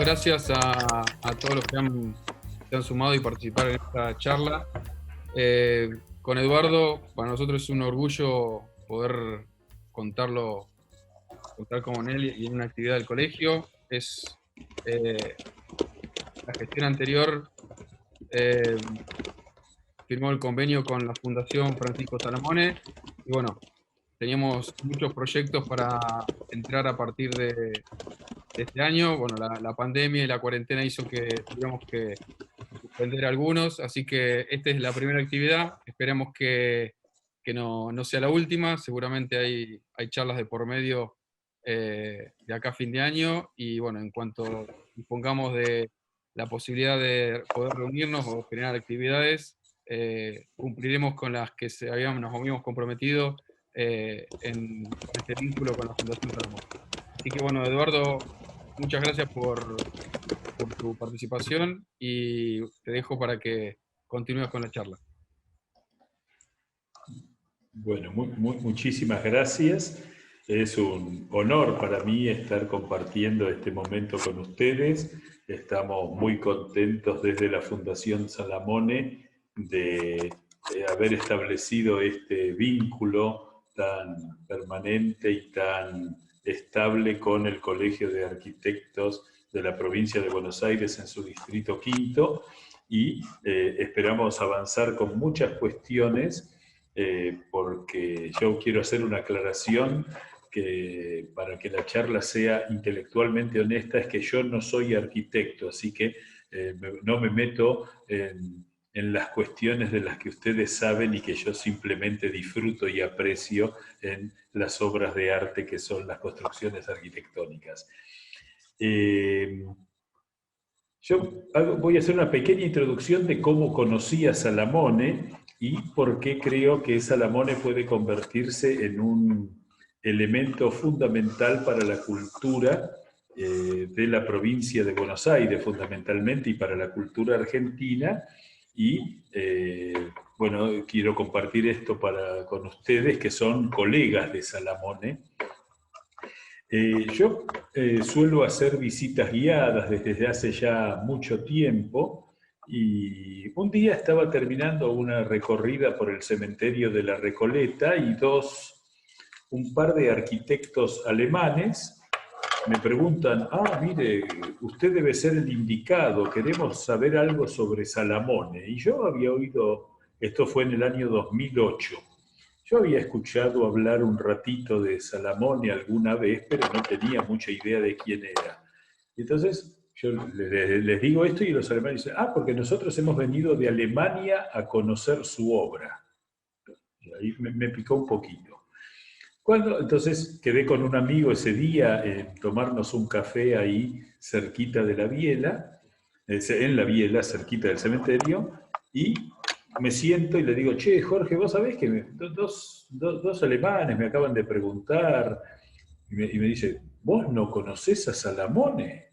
gracias a todos los que se han sumado y participado en esta charla. Con Eduardo, para nosotros es un orgullo poder contar con él y en una actividad del colegio. La gestión anterior firmó el convenio con la Fundación Francisco Salamone y bueno, teníamos muchos proyectos para entrar a partir de este año. Bueno, la pandemia y la cuarentena hizo que tuviéramos que suspender algunos, así que esta es la primera actividad. Esperemos que no sea la última. Seguramente hay charlas de por medio de acá a fin de año, y bueno, en cuanto dispongamos de la posibilidad de poder reunirnos o generar actividades, cumpliremos con las que nos habíamos comprometido con este vínculo con la Fundación Salomón. Así que bueno, Eduardo, muchas gracias por tu participación y te dejo para que continúes con la charla. Bueno, muchísimas gracias. Es un honor para mí estar compartiendo este momento con ustedes. Estamos muy contentos desde la Fundación Salamone de haber establecido este vínculo tan permanente y tan estable con el Colegio de Arquitectos de la provincia de Buenos Aires en su distrito quinto, y esperamos avanzar con muchas cuestiones. Porque yo quiero hacer una aclaración que para que la charla sea intelectualmente honesta, es que yo no soy arquitecto, así que no me meto en las cuestiones de las que ustedes saben y que yo simplemente disfruto y aprecio en las obras de arte que son las construcciones arquitectónicas. Yo voy a hacer una pequeña introducción de cómo conocí a Salamone y por qué creo que Salamone puede convertirse en un elemento fundamental para la cultura de la provincia de Buenos Aires, fundamentalmente, y para la cultura argentina. Y bueno, quiero compartir esto con ustedes, que son colegas de Salamone. Yo suelo hacer visitas guiadas desde hace ya mucho tiempo, y un día estaba terminando una recorrida por el cementerio de la Recoleta y un par de arquitectos alemanes me preguntan: mire, usted debe ser el indicado, queremos saber algo sobre Salamone. Y yo había oído, esto fue en el año 2008, yo había escuchado hablar un ratito de Salamone alguna vez, pero no tenía mucha idea de quién era. Y entonces yo les digo esto y los alemanes dicen: porque nosotros hemos venido de Alemania a conocer su obra. Y ahí me picó un poquito. Entonces quedé con un amigo ese día en tomarnos un café ahí cerquita de la Biela, en la Biela, cerquita del cementerio, y me siento y le digo: che, Jorge, vos sabés que dos alemanes me acaban de preguntar, y me dice: ¿vos no conocés a Salamone?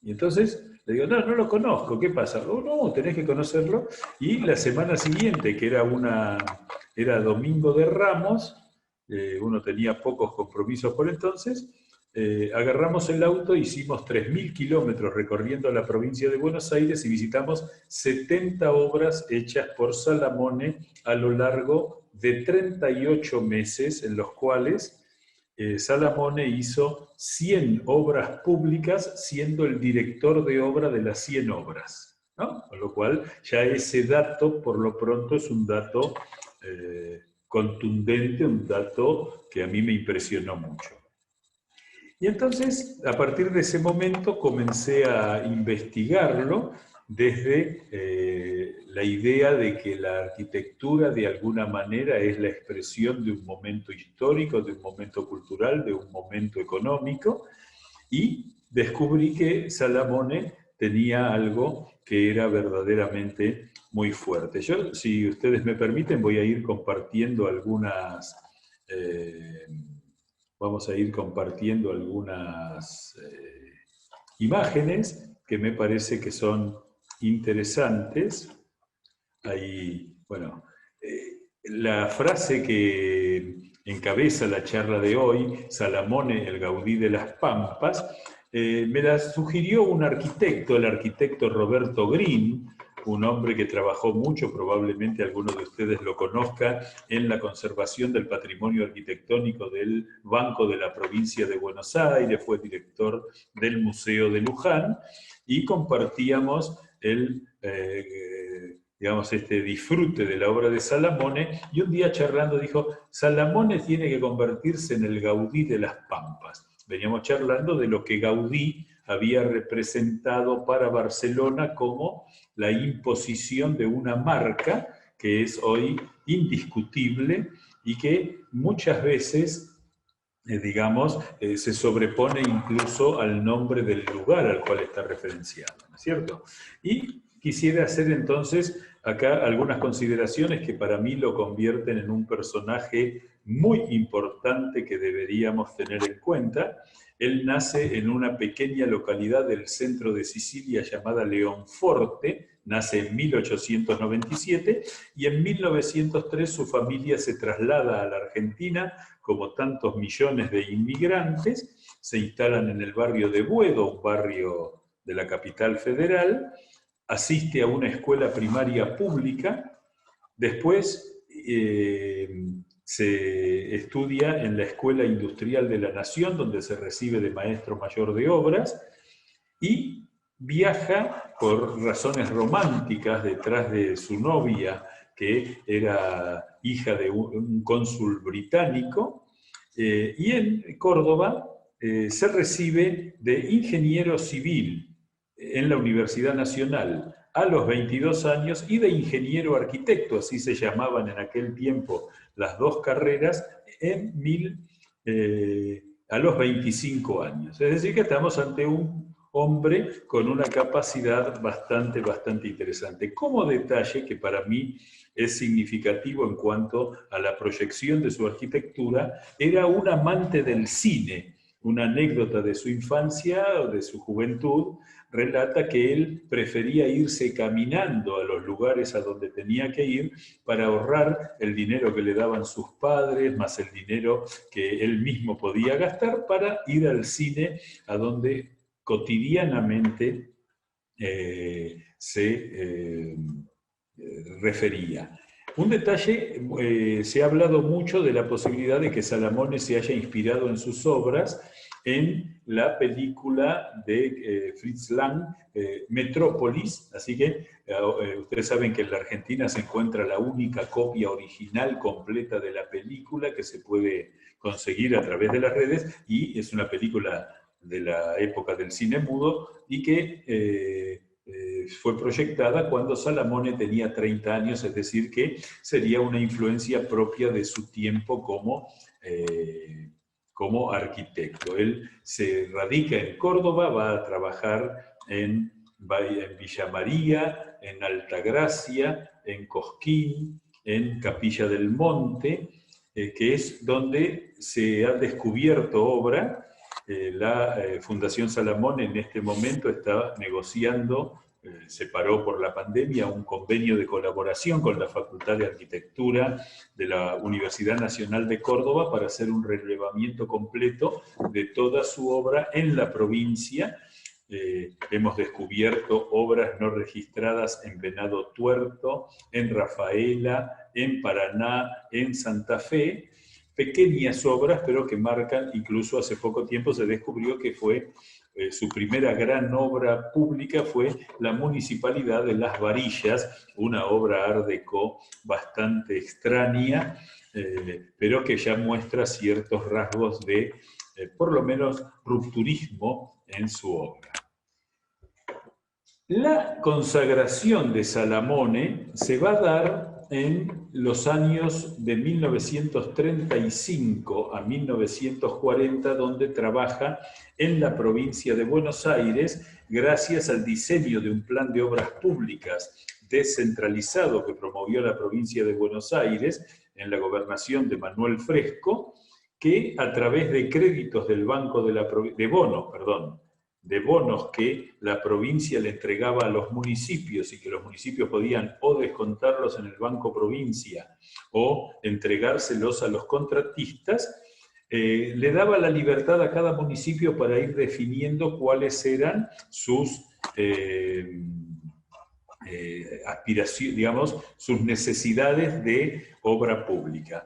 Y entonces le digo: no lo conozco, ¿qué pasa? No, tenés que conocerlo. Y la semana siguiente, que era Domingo de Ramos, uno tenía pocos compromisos por entonces, agarramos el auto, hicimos 3.000 kilómetros recorriendo la provincia de Buenos Aires y visitamos 70 obras hechas por Salamone a lo largo de 38 meses, en los cuales Salamone hizo 100 obras públicas, siendo el director de obra de las 100 obras, ¿no? Con lo cual ya ese dato, por lo pronto, es un dato contundente, un dato que a mí me impresionó mucho. Y entonces, a partir de ese momento, comencé a investigarlo desde la idea de que la arquitectura de alguna manera es la expresión de un momento histórico, de un momento cultural, de un momento económico, y descubrí que Salamone tenía algo que era verdaderamente muy fuerte. Yo, si ustedes me permiten, voy a ir compartiendo vamos a ir compartiendo algunas imágenes que me parece que son interesantes. Ahí, bueno, la frase que encabeza la charla de hoy, Salamone, el Gaudí de las Pampas, me la sugirió un arquitecto, el arquitecto Roberto Green, un hombre que trabajó mucho, probablemente algunos de ustedes lo conozcan, en la conservación del patrimonio arquitectónico del Banco de la Provincia de Buenos Aires, fue director del Museo de Luján, y compartíamos digamos, este disfrute de la obra de Salamone, y un día charlando dijo, Salamone tiene que convertirse en el Gaudí de las Pampas. Veníamos charlando de lo que Gaudí había representado para Barcelona como la imposición de una marca que es hoy indiscutible y que muchas veces, digamos, se sobrepone incluso al nombre del lugar al cual está referenciado, ¿no es cierto? Y quisiera hacer entonces acá algunas consideraciones que para mí lo convierten en un personaje muy importante que deberíamos tener en cuenta. Él nace en una pequeña localidad del centro de Sicilia llamada Leonforte, nace en 1897 y en 1903 su familia se traslada a la Argentina como tantos millones de inmigrantes, se instalan en el barrio de Buedo, un barrio de la capital federal, asiste a una escuela primaria pública, después se estudia en la Escuela Industrial de la Nación, donde se recibe de maestro mayor de obras, y viaja por razones románticas detrás de su novia, que era hija de un cónsul británico, y en Córdoba se recibe de ingeniero civil en la Universidad Nacional a los 22 años y de ingeniero arquitecto, así se llamaban en aquel tiempo las dos carreras, a los 25 años. Es decir, que estamos ante un hombre con una capacidad bastante interesante. Como detalle que para mí es significativo en cuanto a la proyección de su arquitectura, era un amante del cine. Una anécdota de su infancia o de su juventud relata que él prefería irse caminando a los lugares a donde tenía que ir para ahorrar el dinero que le daban sus padres, más el dinero que él mismo podía gastar, para ir al cine a donde cotidianamente se refería. Un detalle, se ha hablado mucho de la posibilidad de que Salamone se haya inspirado en sus obras en la película de Fritz Lang, Metrópolis, así que ustedes saben que en la Argentina se encuentra la única copia original completa de la película que se puede conseguir a través de las redes, y es una película de la época del cine mudo y que fue proyectada cuando Salamone tenía 30 años, es decir, que sería una influencia propia de su tiempo como arquitecto. Él se radica en Córdoba, va a trabajar en Villa María, en Altagracia, en Cosquín, en Capilla del Monte, que es donde se ha descubierto obra. La Fundación Salamone en este momento está negociando, se paró por la pandemia, un convenio de colaboración con la Facultad de Arquitectura de la Universidad Nacional de Córdoba para hacer un relevamiento completo de toda su obra en la provincia. Hemos descubierto obras no registradas en Venado Tuerto, en Rafaela, en Paraná, en Santa Fe, pequeñas obras, pero que marcan, incluso hace poco tiempo se descubrió que fue su primera gran obra pública fue la Municipalidad de Las Varillas, una obra art déco bastante extraña, pero que ya muestra ciertos rasgos de, por lo menos, rupturismo en su obra. La consagración de Salamone se va a dar en los años de 1935 a 1940, donde trabaja en la provincia de Buenos Aires gracias al diseño de un plan de obras públicas descentralizado que promovió la provincia de Buenos Aires en la gobernación de Manuel Fresco, que a través de créditos del Banco de bonos que la provincia le entregaba a los municipios y que los municipios podían o descontarlos en el Banco Provincia o entregárselos a los contratistas, le daba la libertad a cada municipio para ir definiendo cuáles eran sus aspiraciones, digamos, sus necesidades de obra pública.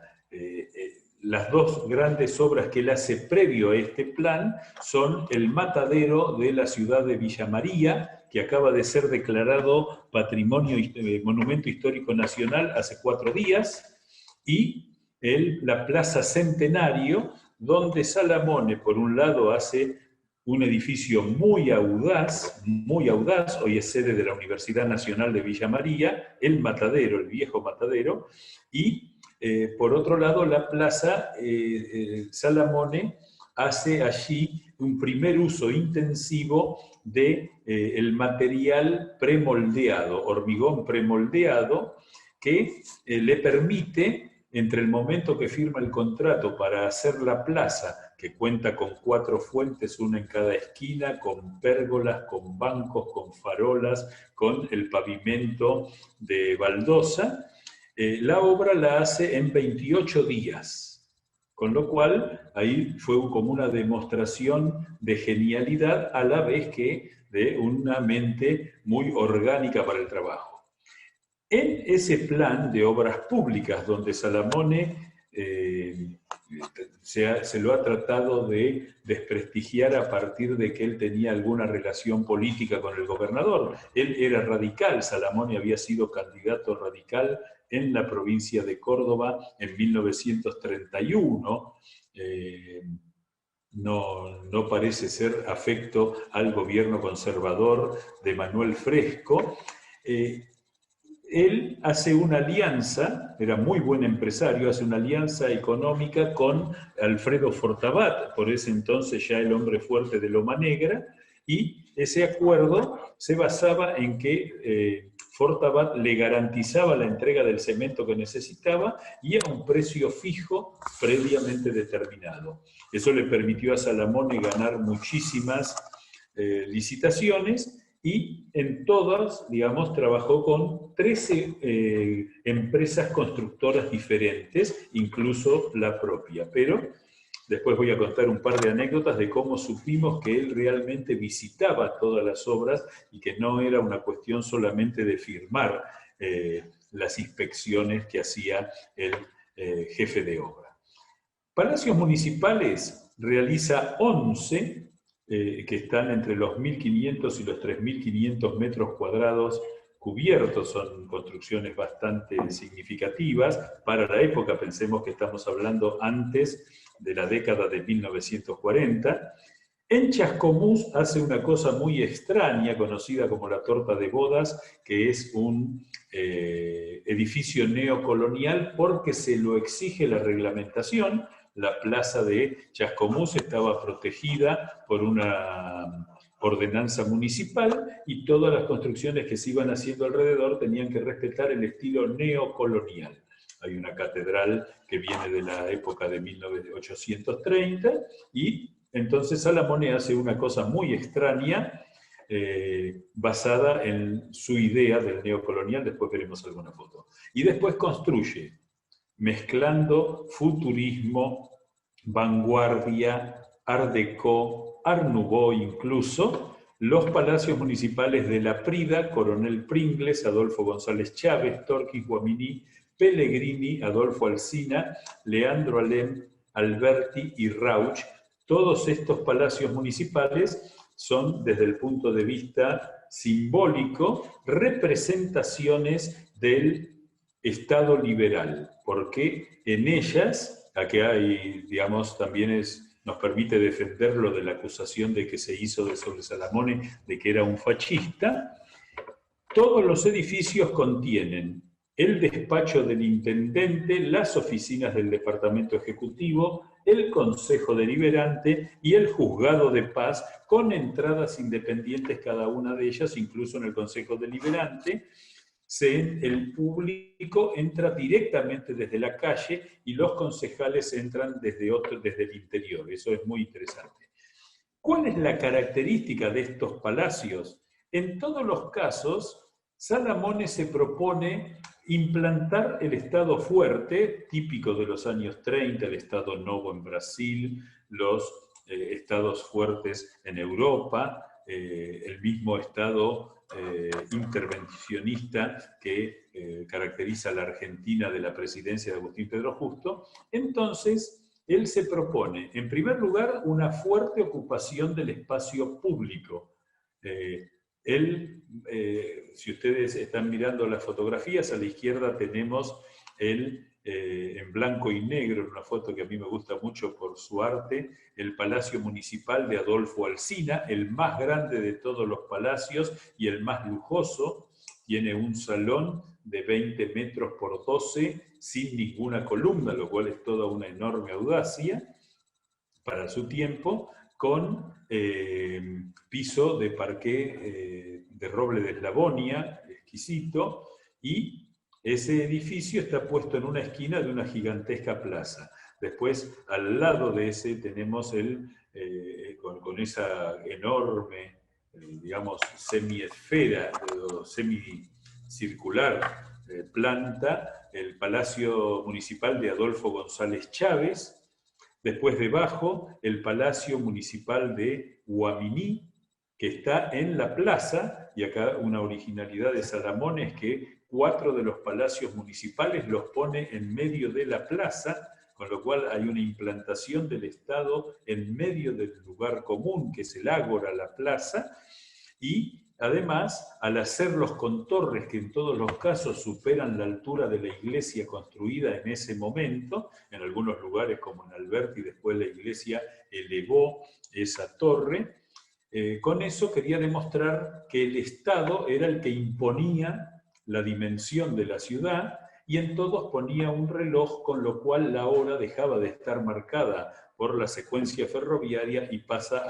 Las dos grandes obras que él hace previo a este plan son el matadero de la ciudad de Villa María, que acaba de ser declarado Monumento Histórico Nacional hace 4 días, y la Plaza Centenario, donde Salamone, por un lado, hace un edificio muy audaz, hoy es sede de la Universidad Nacional de Villa María, el matadero, el viejo matadero, y por otro lado, la plaza Salamone hace allí un primer uso intensivo del material premoldeado, hormigón premoldeado, que le permite, entre el momento que firma el contrato para hacer la plaza, que cuenta con 4 fuentes, una en cada esquina, con pérgolas, con bancos, con farolas, con el pavimento de baldosa, la obra la hace en 28 días, con lo cual ahí fue como una demostración de genialidad a la vez que de una mente muy orgánica para el trabajo. En ese plan de obras públicas donde Salamone se lo ha tratado de desprestigiar a partir de que él tenía alguna relación política con el gobernador. Él era radical, Salamone había sido candidato radical en la provincia de Córdoba en 1931. No parece ser afecto al gobierno conservador de Manuel Fresco. Él hace una alianza, era muy buen empresario, hace una alianza económica con Alfredo Fortabat, por ese entonces ya el hombre fuerte de Loma Negra, y ese acuerdo se basaba en que Fortabat le garantizaba la entrega del cemento que necesitaba y a un precio fijo previamente determinado. Eso le permitió a Salamone ganar muchísimas licitaciones, y en todas, digamos, trabajó con 13 empresas constructoras diferentes, incluso la propia. Pero después voy a contar un par de anécdotas de cómo supimos que él realmente visitaba todas las obras y que no era una cuestión solamente de firmar las inspecciones que hacía el jefe de obra. Palacios Municipales realiza 11 que están entre los 1.500 y los 3.500 metros cuadrados cubiertos. Son construcciones bastante significativas. Para la época, pensemos que estamos hablando antes de la década de 1940. En Chascomús hace una cosa muy extraña, conocida como la torta de bodas, que es un edificio neocolonial porque se lo exige la reglamentación. La plaza de Chascomús estaba protegida por una ordenanza municipal y todas las construcciones que se iban haciendo alrededor tenían que respetar el estilo neocolonial. Hay una catedral que viene de la época de 1830 y entonces Salamone hace una cosa muy extraña basada en su idea del neocolonial, después veremos alguna foto. Y después construye, mezclando futurismo, vanguardia, art déco, art nouveau incluso, los palacios municipales de La Prida, Coronel Pringles, Adolfo González Chávez, Torquís Guaminí, Pellegrini, Adolfo Alsina, Leandro Alem, Alberti y Rauch. Todos estos palacios municipales son, desde el punto de vista simbólico, representaciones del Estado liberal, porque en ellas, aquí hay, digamos, también nos permite defenderlo de la acusación de que se hizo sobre Salamone de que era un fascista. Todos los edificios contienen el despacho del intendente, las oficinas del departamento ejecutivo, el consejo deliberante y el juzgado de paz, con entradas independientes cada una de ellas, incluso en el consejo deliberante. El público entra directamente desde la calle y los concejales entran desde el interior. Eso es muy interesante. ¿Cuál es la característica de estos palacios? En todos los casos, Salamone se propone implantar el Estado fuerte, típico de los años 30, el Estado Novo en Brasil, los estados fuertes en Europa, el mismo Estado intervencionista que caracteriza a la Argentina de la presidencia de Agustín Pedro Justo. Entonces, él se propone, en primer lugar, una fuerte ocupación del espacio público. Si ustedes están mirando las fotografías, a la izquierda tenemos en blanco y negro, una foto que a mí me gusta mucho por su arte, el Palacio Municipal de Adolfo Alsina, el más grande de todos los palacios y el más lujoso. Tiene un salón de 20 metros por 12 sin ninguna columna, lo cual es toda una enorme audacia para su tiempo, con piso de parqué de roble de Eslavonia, exquisito, y ese edificio está puesto en una esquina de una gigantesca plaza. Después, al lado de ese, tenemos con esa enorme, digamos, semiesfera o semicircular planta, el Palacio Municipal de Adolfo González Chávez. Después debajo, el Palacio Municipal de Huaminí, que está en la plaza, y acá una originalidad de Salamón es que 4 de los palacios municipales los pone en medio de la plaza, con lo cual hay una implantación del Estado en medio del lugar común, que es el ágora, la plaza, y además, al hacerlos con torres que en todos los casos superan la altura de la iglesia construida en ese momento, en algunos lugares como en Alberti, después la iglesia elevó esa torre, con eso quería demostrar que el Estado era el que imponía la dimensión de la ciudad y en todos ponía un reloj, con lo cual la hora dejaba de estar marcada por la secuencia ferroviaria y pasa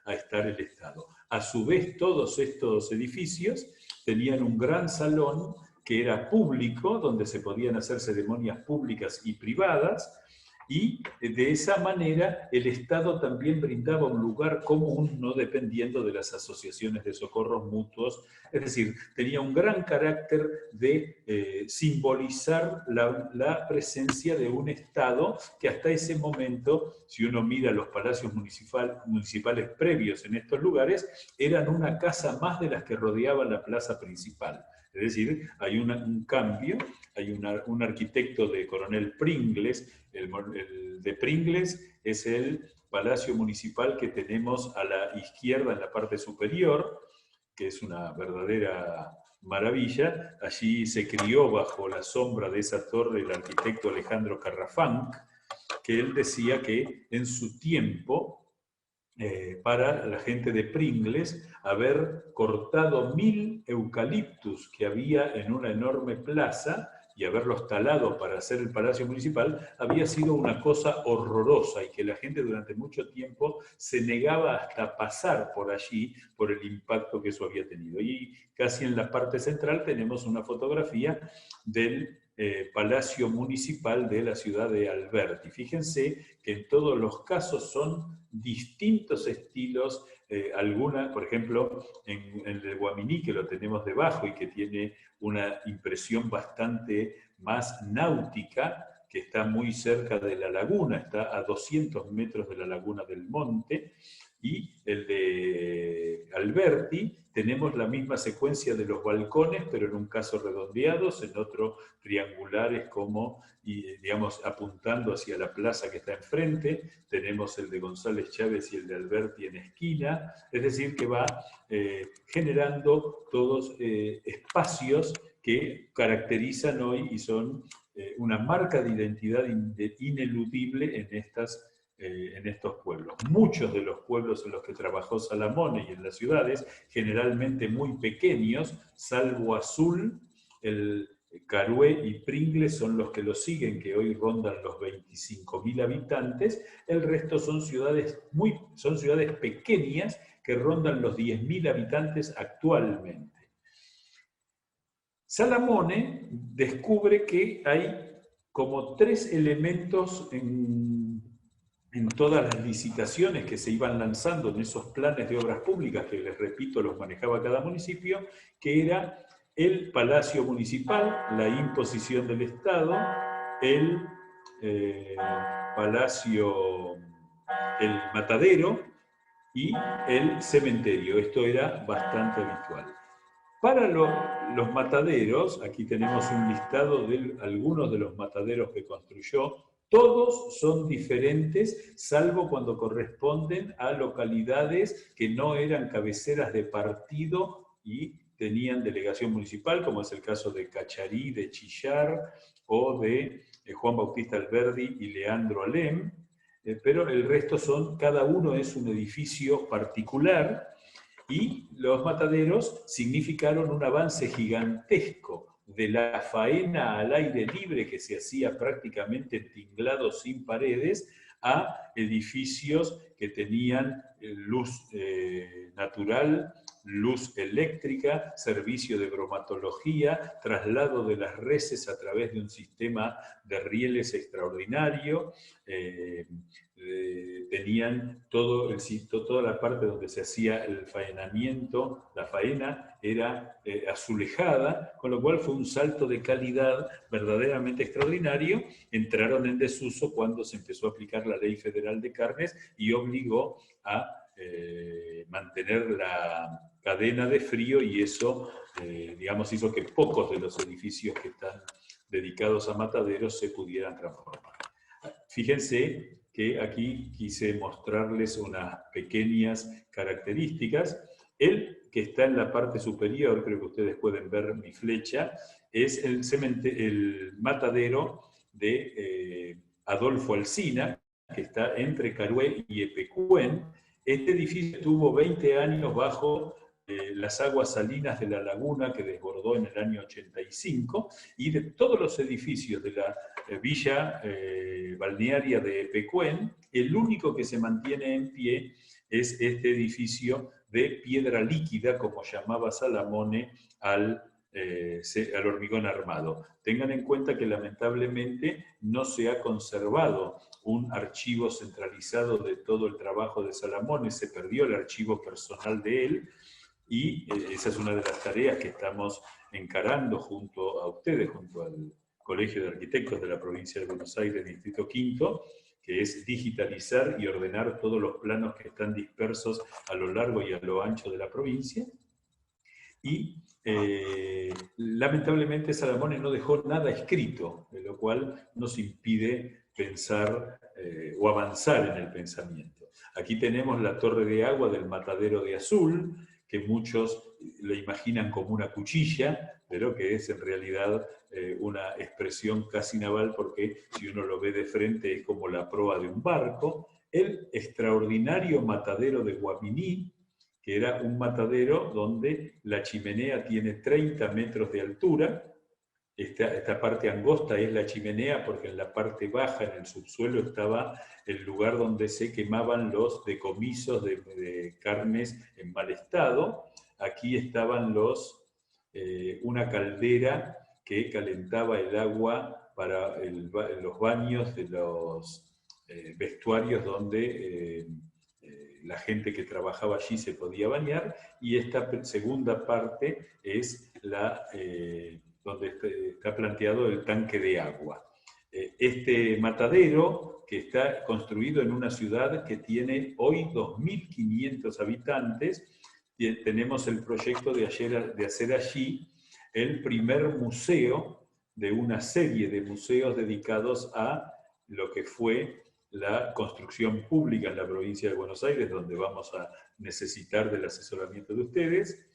a estar el Estado. A su vez, todos estos edificios tenían un gran salón que era público, donde se podían hacer ceremonias públicas y privadas, y de esa manera el Estado también brindaba un lugar común, no dependiendo de las asociaciones de socorros mutuos. Es decir, tenía un gran carácter de simbolizar la presencia de un Estado que hasta ese momento, si uno mira los palacios municipales previos en estos lugares, eran una casa más de las que rodeaban la plaza principal. Es decir, hay un cambio, hay un arquitecto de Coronel Pringles, el de Pringles es el palacio municipal que tenemos a la izquierda en la parte superior, que es una verdadera maravilla. Allí se crió bajo la sombra de esa torre el arquitecto Alejandro Carrafanc, que él decía que en su tiempo, para la gente de Pringles, haber cortado 1000 eucaliptus que había en una enorme plaza y haberlos talado para hacer el Palacio Municipal, había sido una cosa horrorosa y que la gente durante mucho tiempo se negaba hasta pasar por allí por el impacto que eso había tenido. Y casi en la parte central tenemos una fotografía del Palacio Municipal de la ciudad de Alberti. Fíjense que en todos los casos son distintos estilos, por ejemplo, en el de Huaminí, que lo tenemos debajo y que tiene una impresión bastante más náutica, que está muy cerca de la laguna, está a 200 metros de la laguna del Monte, y el de Alberti tenemos la misma secuencia de los balcones, pero en un caso redondeados, en otro triangulares como, digamos, apuntando hacia la plaza que está enfrente. Tenemos el de González Chávez y el de Alberti en esquina, es decir, que va generando todos espacios que caracterizan hoy y son una marca de identidad ineludible en estos pueblos. Muchos de los pueblos en los que trabajó Salamone y en las ciudades, generalmente muy pequeños, salvo Azul, el Carué y Pringles son los que lo siguen, que hoy rondan los 25.000 habitantes. El resto son ciudades pequeñas que rondan los 10.000 habitantes actualmente. Salamone descubre que hay como 3 elementos en todas las licitaciones que se iban lanzando en esos planes de obras públicas, que les repito, los manejaba cada municipio, que era el Palacio Municipal, la imposición del Estado, el Palacio, el Matadero y el cementerio. Esto era bastante habitual. Para los mataderos, aquí tenemos un listado de algunos de los mataderos que construyó. Todos son diferentes, salvo cuando corresponden a localidades que no eran cabeceras de partido y tenían delegación municipal, como es el caso de Cacharí, de Chillar, o de Juan Bautista Alberdi y Leandro Alem, pero el resto cada uno es un edificio particular, y los mataderos significaron un avance gigantesco de la faena al aire libre que se hacía prácticamente tinglado sin paredes, a edificios que tenían luz natural, luz eléctrica, servicio de bromatología, traslado de las reses a través de un sistema de rieles extraordinario. Tenían toda la parte donde se hacía el faenamiento, la faena era azulejada, con lo cual fue un salto de calidad verdaderamente extraordinario. Entraron en desuso cuando se empezó a aplicar la Ley Federal de Carnes y obligó a mantener la cadena de frío, y eso, digamos, hizo que pocos de los edificios que están dedicados a mataderos se pudieran transformar. Fíjense que aquí quise mostrarles unas pequeñas características. El que está en la parte superior, creo que ustedes pueden ver mi flecha, es el matadero de Adolfo Alsina, que está entre Carué y Epecuén. Este edificio tuvo 20 años bajo las aguas salinas de la laguna que desbordó en el año 85, y de todos los edificios de la villa balnearia de Epecuén, el único que se mantiene en pie es este edificio de piedra líquida, como llamaba Salamone al hormigón armado. Tengan en cuenta que lamentablemente no se ha conservado un archivo centralizado de todo el trabajo de Salamone, se perdió el archivo personal de él, y esa es una de las tareas que estamos encarando junto a ustedes, junto al Colegio de Arquitectos de la Provincia de Buenos Aires, Distrito Quinto, que es digitalizar y ordenar todos los planos que están dispersos a lo largo y a lo ancho de la provincia. Y lamentablemente Salamone no dejó nada escrito, de lo cual nos impide pensar o avanzar en el pensamiento. Aquí tenemos la torre de agua del Matadero de Azul, que muchos le imaginan como una cuchilla, pero que es en realidad una expresión casi naval, porque si uno lo ve de frente es como la proa de un barco. El extraordinario matadero de Guaminí, que era un matadero donde la chimenea tiene 30 metros de altura. Esta parte angosta es la chimenea, porque en la parte baja, en el subsuelo, estaba el lugar donde se quemaban los decomisos de carnes en mal estado. Aquí estaban una caldera que calentaba el agua para los baños de los vestuarios donde la gente que trabajaba allí se podía bañar, y esta segunda parte es donde está planteado el tanque de agua. Este matadero, que está construido en una ciudad que tiene hoy 2.500 habitantes, tenemos el proyecto de hacer allí el primer museo de una serie de museos dedicados a lo que fue la construcción pública en la provincia de Buenos Aires, donde vamos a necesitar del asesoramiento de ustedes.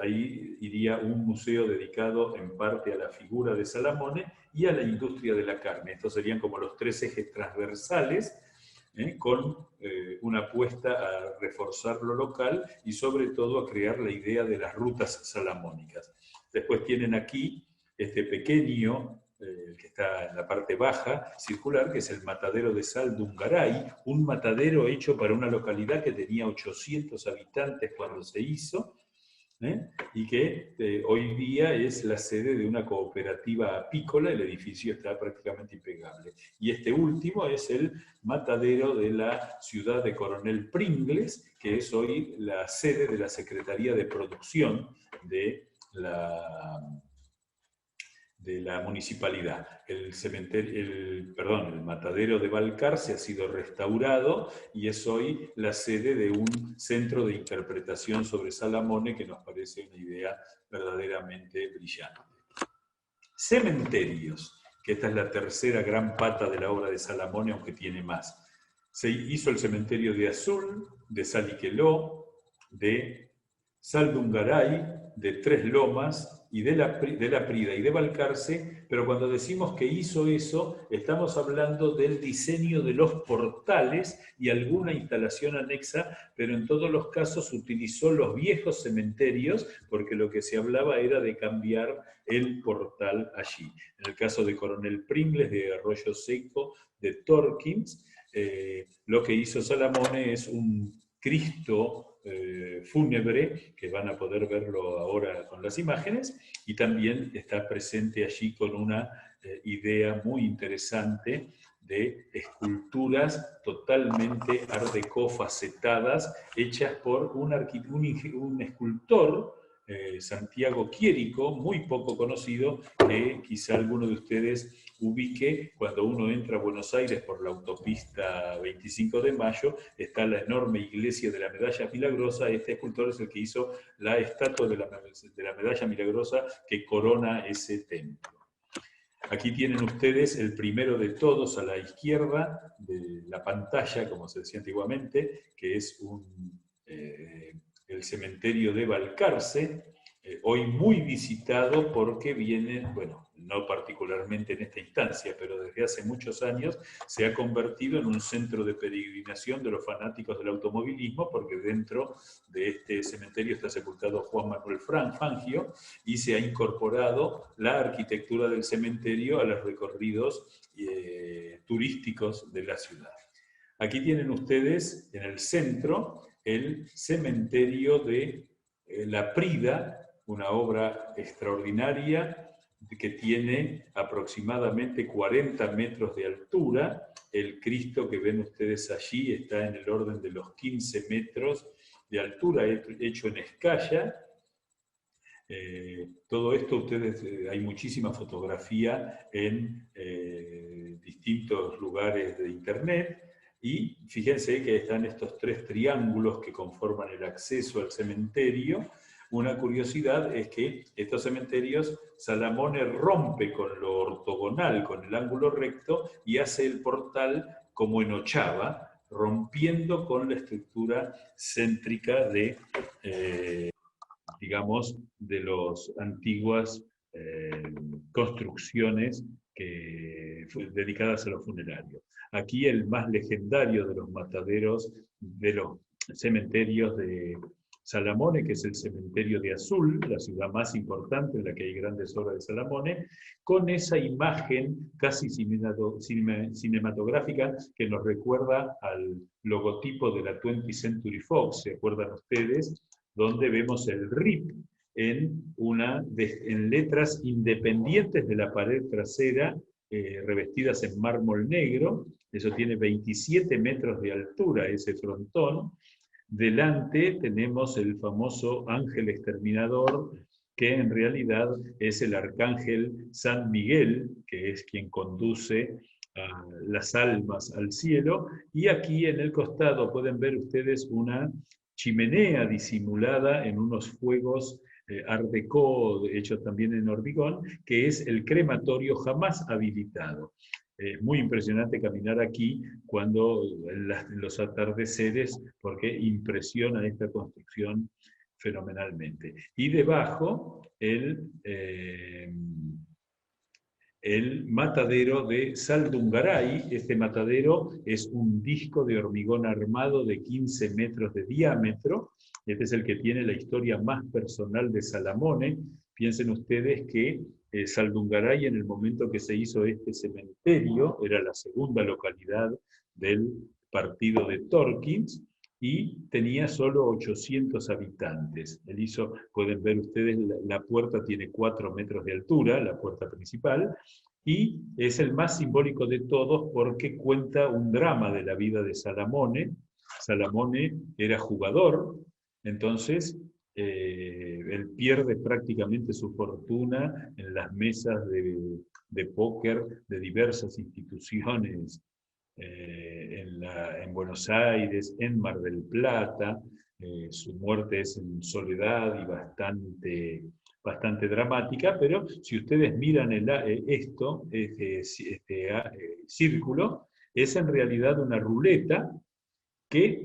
Ahí iría un museo dedicado en parte a la figura de Salamone y a la industria de la carne. Estos serían como los tres ejes transversales, con una apuesta a reforzar lo local y sobre todo a crear la idea de las rutas salamónicas. Después tienen aquí este pequeño, que está en la parte baja, circular, que es el matadero de sal de Ungaray, un matadero hecho para una localidad que tenía 800 habitantes cuando se hizo, y que hoy día es la sede de una cooperativa apícola. El edificio está prácticamente impecable. Y este último es el matadero de la ciudad de Coronel Pringles, que es hoy la sede de la Secretaría de Producción de de la municipalidad. El matadero de Balcarce ha sido restaurado y es hoy la sede de un centro de interpretación sobre Salamone que nos parece una idea verdaderamente brillante. Cementerios, que esta es la tercera gran pata de la obra de Salamone, aunque tiene más. Se hizo el cementerio de Azul, de Saliqueló, de Saldungaray, de Tres Lomas y de la Prida y de Balcarce, pero cuando decimos que hizo eso, estamos hablando del diseño de los portales y alguna instalación anexa, pero en todos los casos utilizó los viejos cementerios porque lo que se hablaba era de cambiar el portal allí. En el caso de Coronel Pringles, de Arroyo Seco, de Torkins, lo que hizo Salamone es un Cristo fúnebre, que van a poder verlo ahora con las imágenes, y también está presente allí con una idea muy interesante de esculturas totalmente art déco facetadas, hechas por un escultor, Santiago Quiérico, muy poco conocido, que quizá alguno de ustedes ubique. Cuando uno entra a Buenos Aires por la autopista 25 de Mayo, está la enorme iglesia de la Medalla Milagrosa. Este escultor es el que hizo la estatua de la Medalla Milagrosa que corona ese templo. Aquí tienen ustedes el primero de todos a la izquierda de la pantalla, como se decía antiguamente, que es el cementerio de Balcarce, hoy muy visitado porque vienen, bueno, no particularmente en esta instancia, pero desde hace muchos años se ha convertido en un centro de peregrinación de los fanáticos del automovilismo, porque dentro de este cementerio está sepultado Juan Manuel Fangio y se ha incorporado la arquitectura del cementerio a los recorridos turísticos de la ciudad. Aquí tienen ustedes en el centro el cementerio de La Prida, una obra extraordinaria que tiene aproximadamente 40 metros de altura. El Cristo que ven ustedes allí está en el orden de los 15 metros de altura, hecho en escaya. Todo esto ustedes, hay muchísima fotografía en distintos lugares de internet. Y fíjense que están estos tres triángulos que conforman el acceso al cementerio. Una curiosidad es que estos cementerios, Salamone rompe con lo ortogonal, con el ángulo recto, y hace el portal como en ochava, rompiendo con la estructura céntrica de, digamos, de las antiguas construcciones dedicadas a los funerarios. Aquí el más legendario de los mataderos, de los cementerios de Salamone, que es el cementerio de Azul, la ciudad más importante en la que hay grandes obras de Salamone, con esa imagen casi cinematográfica que nos recuerda al logotipo de la 20th Century Fox, ¿se acuerdan ustedes? Donde vemos el RIP en letras independientes de la pared trasera, revestidas en mármol negro. Eso tiene 27 metros de altura, ese frontón. Delante tenemos el famoso ángel exterminador, que en realidad es el arcángel San Miguel, que es quien conduce a las almas al cielo. Y aquí en el costado pueden ver ustedes una chimenea disimulada en unos fuegos art déco, hecho también en hormigón, que es el crematorio jamás habilitado. Es muy impresionante caminar aquí cuando en los atardeceres, porque impresiona esta construcción fenomenalmente. Y debajo el matadero de Saldungaray. Este matadero es un disco de hormigón armado de 15 metros de diámetro. Este es el que tiene la historia más personal de Salamone. Piensen ustedes que Saldungaray, en el momento que se hizo este cementerio, era la segunda localidad del partido de Torkins, y tenía solo 800 habitantes. Él hizo, pueden ver ustedes, la puerta tiene 4 metros de altura, la puerta principal, y es el más simbólico de todos porque cuenta un drama de la vida de Salamone. Salamone era jugador, entonces él pierde prácticamente su fortuna en las mesas de póker de diversas instituciones en Buenos Aires, en Mar del Plata. Su muerte es en soledad y bastante dramática, pero si ustedes miran este círculo, es en realidad una ruleta que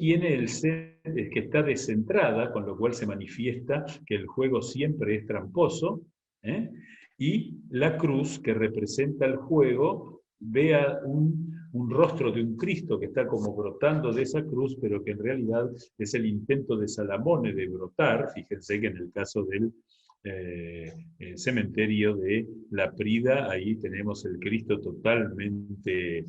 que está descentrada, con lo cual se manifiesta que el juego siempre es tramposo, ¿eh? Y la cruz que representa el juego, vea un rostro de un Cristo que está como brotando de esa cruz, pero que en realidad es el intento de Salamone de brotar. Fíjense que en el caso del cementerio de La Prida, ahí tenemos el Cristo totalmente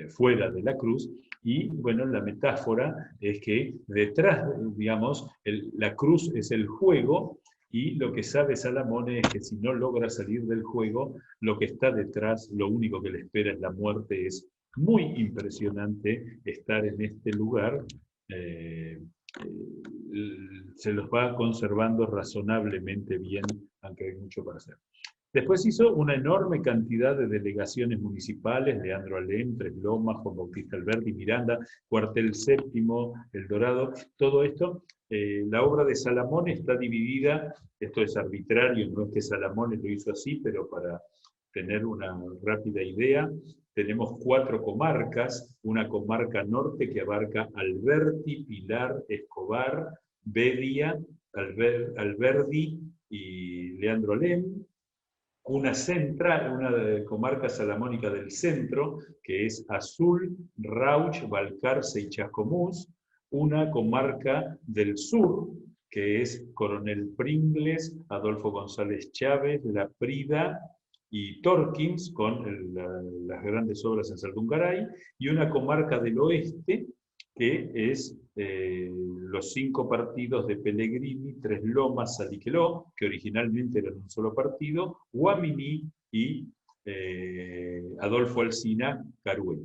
fuera de la cruz. Y bueno, la metáfora es que detrás, digamos, la cruz es el juego, y lo que sabe Salamone es que si no logra salir del juego, lo que está detrás, lo único que le espera es la muerte. Es muy impresionante estar en este lugar. eh, Se los va conservando razonablemente bien, aunque hay mucho para hacer. Después hizo una enorme cantidad de delegaciones municipales: Leandro Alem, Tres Lomas, Juan Bautista Alberdi, Miranda, Cuartel Séptimo, El Dorado. Todo esto, la obra de Salamone está dividida, esto es arbitrario, no es que Salamone lo hizo así, pero para tener una rápida idea, tenemos 4 comarcas: una comarca norte que abarca Alberti, Pilar, Escobar, Bedia, Alberdi y Leandro Alem; una central, una comarca salamónica del centro, que es Azul, Rauch, Balcarce y Chascomús; una comarca del sur, que es Coronel Pringles, Adolfo González Chávez, La Prida y Torkins, con las grandes obras en Saldungaray; y una comarca del oeste, que es los 5 partidos de Pellegrini, Tres Lomas, Saliqueló, que originalmente eran un solo partido, Guaminí y Adolfo Alsina, Carué.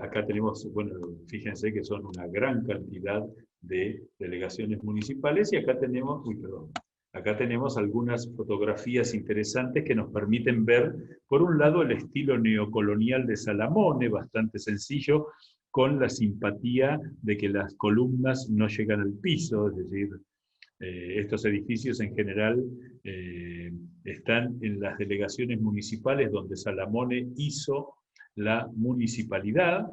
Acá tenemos, bueno, fíjense que son una gran cantidad de delegaciones municipales, y acá tenemos algunas fotografías interesantes que nos permiten ver, por un lado, el estilo neocolonial de Salamone, bastante sencillo, con la simpatía de que las columnas no llegan al piso, es decir, estos edificios en general están en las delegaciones municipales donde Salamone hizo la municipalidad.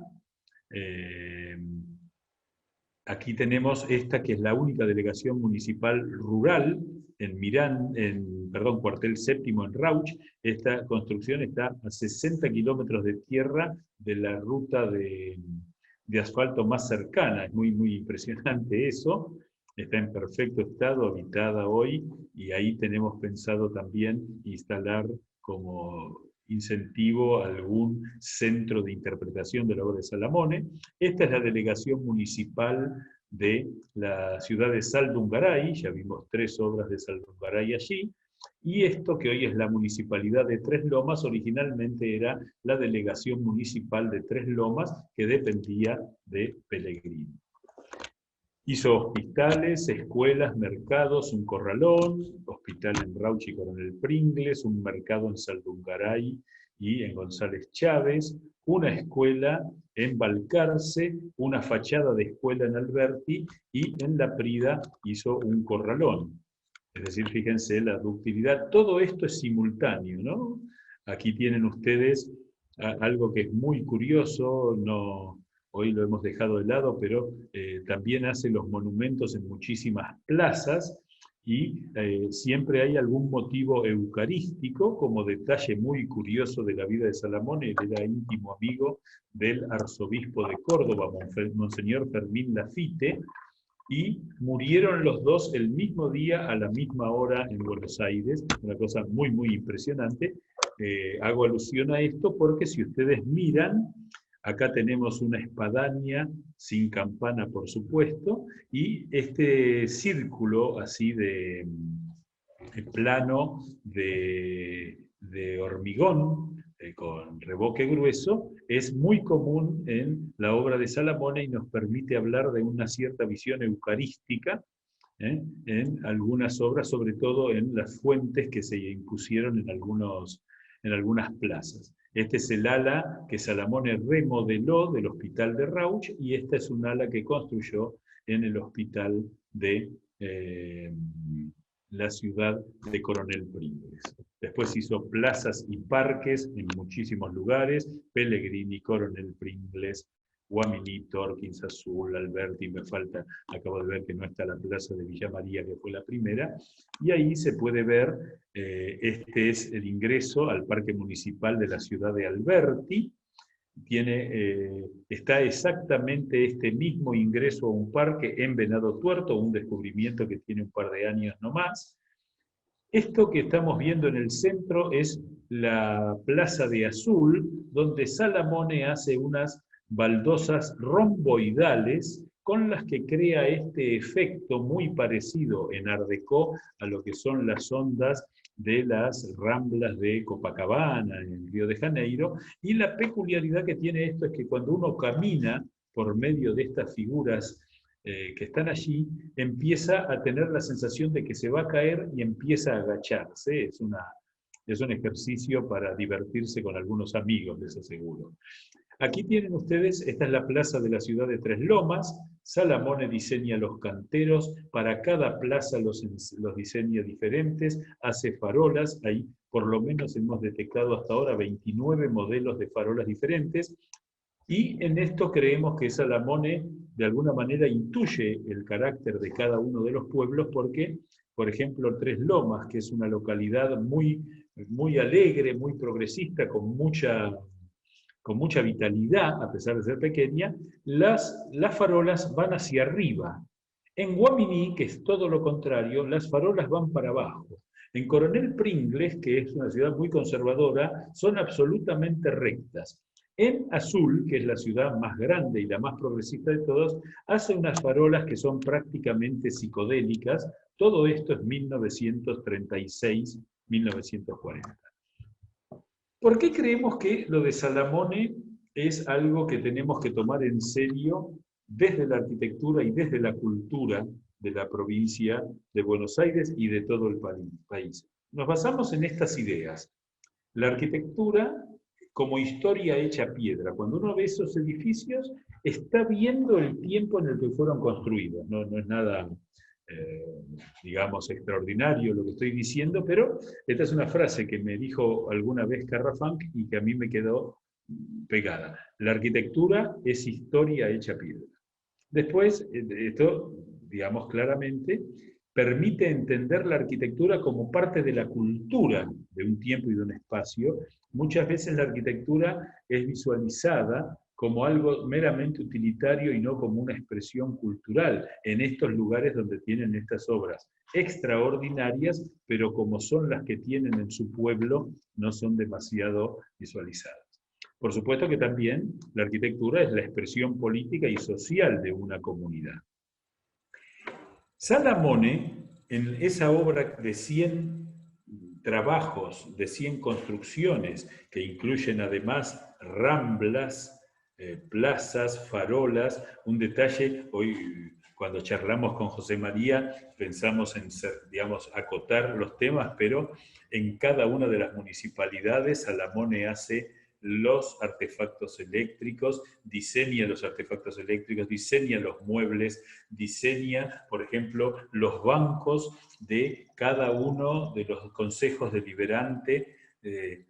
Aquí tenemos esta, que es la única delegación municipal rural Cuartel Séptimo en Rauch. Esta construcción está a 60 kilómetros de tierra de la ruta de asfalto más cercana. Es muy, muy impresionante eso. Está en perfecto estado, habitada hoy, y ahí tenemos pensado también instalar como incentivo algún centro de interpretación de la obra de Salamone. Esta es la delegación municipal de la ciudad de Saldungaray, ya vimos 3 obras de Saldungaray allí, y esto que hoy es la municipalidad de Tres Lomas, originalmente era la delegación municipal de Tres Lomas, que dependía de Pellegrini. Hizo hospitales, escuelas, mercados, un corralón, hospital en Rauch y Coronel Pringles, un mercado en Saldungaray y en González Chávez, una escuela en Balcarce, una fachada de escuela en Alberti, y en La Prida hizo un corralón. Es decir, fíjense la ductilidad. Todo esto es simultáneo, ¿no? Aquí tienen ustedes algo que es muy curioso, hoy lo hemos dejado de lado, pero también hace los monumentos en muchísimas plazas, y siempre hay algún motivo eucarístico, como detalle muy curioso de la vida de Salamone. Él era íntimo amigo del arzobispo de Córdoba, Monseñor Fermín Lafite, y murieron los dos el mismo día, a la misma hora, en Buenos Aires. Una cosa muy, muy impresionante. Hago alusión a esto porque si ustedes miran, acá tenemos una espadaña sin campana, por supuesto, y este círculo así de plano de hormigón con revoque grueso es muy común en la obra de Salamone, y nos permite hablar de una cierta visión eucarística en algunas obras, sobre todo en las fuentes que se impusieron en algunas plazas. Este es el ala que Salamone remodeló del hospital de Rauch, y esta es un ala que construyó en el hospital de la ciudad de Coronel Pringles. Después hizo plazas y parques en muchísimos lugares: Pellegrini, Coronel Pringles, Guaminí, Torkins, Azul, Alberti, me falta, acabo de ver que no está la plaza de Villa María, que fue la primera, y ahí se puede ver, este es el ingreso al Parque Municipal de la ciudad de Alberti. Está exactamente este mismo ingreso a un parque en Venado Tuerto, un descubrimiento que tiene un par de años nomás. Esto que estamos viendo en el centro es la Plaza de Azul, donde Salamone hace unas baldosas romboidales con las que crea este efecto muy parecido en Art Deco a lo que son las ondas de las ramblas de Copacabana en Río de Janeiro. Y la peculiaridad que tiene esto es que cuando uno camina por medio de estas figuras que están allí, empieza a tener la sensación de que se va a caer y empieza a agacharse. Es un ejercicio para divertirse con algunos amigos, les aseguro. Aquí tienen ustedes, esta es la plaza de la ciudad de Tres Lomas. Salamone diseña los canteros, para cada plaza los diseña diferentes, hace farolas, ahí por lo menos hemos detectado hasta ahora 29 modelos de farolas diferentes, y en esto creemos que Salamone de alguna manera intuye el carácter de cada uno de los pueblos, porque, por ejemplo, Tres Lomas, que es una localidad muy, muy alegre, muy progresista, con mucha vitalidad, a pesar de ser pequeña, las farolas van hacia arriba. En Guaminí, que es todo lo contrario, las farolas van para abajo. En Coronel Pringles, que es una ciudad muy conservadora, son absolutamente rectas. En Azul, que es la ciudad más grande y la más progresista de todas, hace unas farolas que son prácticamente psicodélicas. Todo esto es 1936-1940. ¿Por qué creemos que lo de Salamone es algo que tenemos que tomar en serio desde la arquitectura y desde la cultura de la provincia de Buenos Aires y de todo el país? Nos basamos en estas ideas. La arquitectura como historia hecha piedra. Cuando uno ve esos edificios, está viendo el tiempo en el que fueron construidos. No es nada, digamos, extraordinario lo que estoy diciendo, pero esta es una frase que me dijo alguna vez Carrafán y que a mí me quedó pegada. La arquitectura es historia hecha piedra. Después, esto, digamos claramente, permite entender la arquitectura como parte de la cultura de un tiempo y de un espacio. Muchas veces la arquitectura es visualizada como algo meramente utilitario y no como una expresión cultural en estos lugares donde tienen estas obras extraordinarias, pero como son las que tienen en su pueblo, no son demasiado visualizadas. Por supuesto que también la arquitectura es la expresión política y social de una comunidad. Salamone, en esa obra de 100 trabajos, de 100 construcciones, que incluyen además ramblas, plazas, farolas, un detalle, hoy cuando charlamos con José María pensamos en, digamos, acotar los temas, pero en cada una de las municipalidades Salamone hace los artefactos eléctricos, diseña los artefactos eléctricos, diseña los muebles, diseña, por ejemplo, los bancos de cada uno de los consejos deliberante.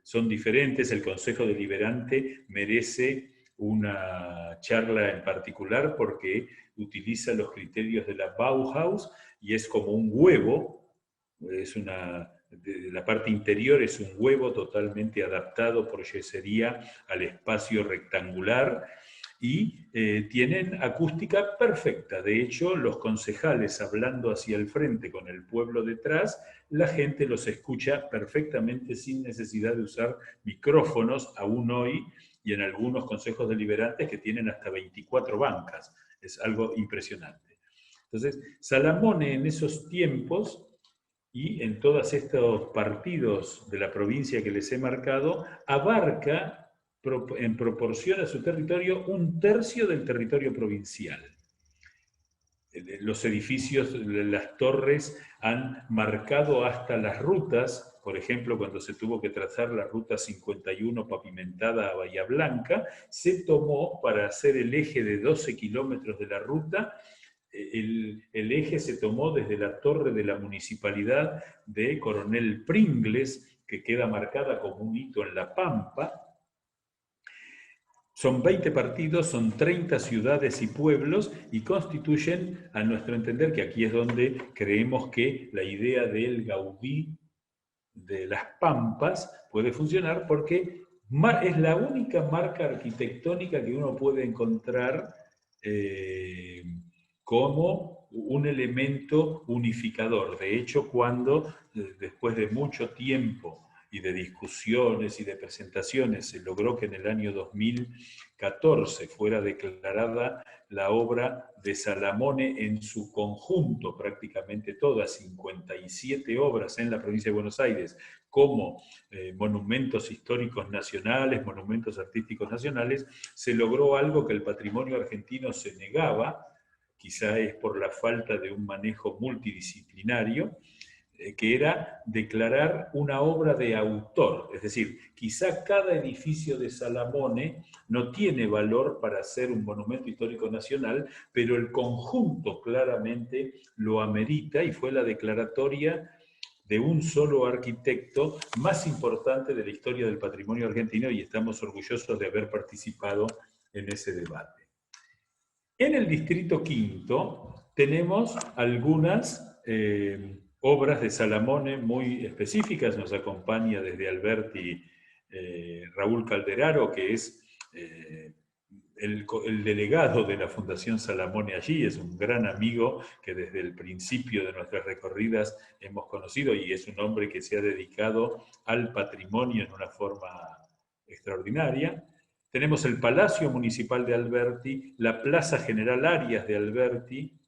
Son diferentes, el consejo deliberante merece una charla en particular porque utiliza los criterios de la Bauhaus y es como un huevo, la parte interior es un huevo totalmente adaptado por yesería al espacio rectangular y tienen acústica perfecta. De hecho, los concejales hablando hacia el frente con el pueblo detrás, la gente los escucha perfectamente sin necesidad de usar micrófonos, aún hoy, y en algunos consejos deliberantes que tienen hasta 24 bancas. Es algo impresionante. Entonces, Salamone en esos tiempos y en todos estos partidos de la provincia que les he marcado, abarca en proporción a su territorio 1/3 del territorio provincial. los edificios, las torres han marcado hasta las rutas. Por ejemplo, cuando se tuvo que trazar la ruta 51 pavimentada a Bahía Blanca, se tomó para hacer el eje de 12 kilómetros de la ruta. El eje se tomó desde la torre de la municipalidad de Coronel Pringles, que queda marcada como un hito en La Pampa. Son 20 partidos, son 30 ciudades y pueblos y constituyen, a nuestro entender, que aquí es donde creemos que la idea del Gaudí de las Pampas puede funcionar, porque es la única marca arquitectónica que uno puede encontrar como un elemento unificador. De hecho, cuando después de mucho tiempo y de discusiones y de presentaciones se logró que en el año 2014 fuera declarada la obra de Salamone en su conjunto, prácticamente todas, 57 obras en la provincia de Buenos Aires, como monumentos históricos nacionales, monumentos artísticos nacionales, se logró algo que el patrimonio argentino se negaba, quizá es por la falta de un manejo multidisciplinario, que era declarar una obra de autor. Es decir, quizá cada edificio de Salamone no tiene valor para ser un monumento histórico nacional, pero el conjunto claramente lo amerita, y fue la declaratoria de un solo arquitecto más importante de la historia del patrimonio argentino, y estamos orgullosos de haber participado en ese debate. En el Distrito Quinto tenemos algunas obras de Salamone muy específicas. Nos acompaña desde Alberti Raúl Calderaro, que es el delegado de la Fundación Salamone allí. Es un gran amigo que desde el principio de nuestras recorridas hemos conocido, y es un hombre que se ha dedicado al patrimonio en una forma extraordinaria. Tenemos el Palacio Municipal de Alberti, la Plaza General Arias de Alberti,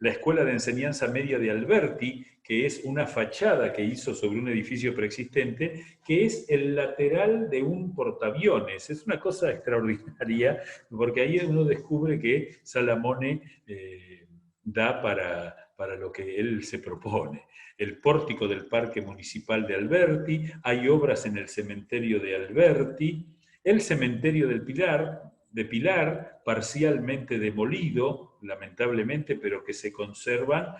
la Escuela de Enseñanza Media de Alberti, que es una fachada que hizo sobre un edificio preexistente, que es el lateral de un portaaviones. Es una cosa extraordinaria, porque ahí uno descubre que Salamone da para lo que él se propone. El pórtico del Parque Municipal de Alberti, hay obras en el cementerio de Alberti, el cementerio de Pilar, parcialmente demolido, lamentablemente, pero que se conservan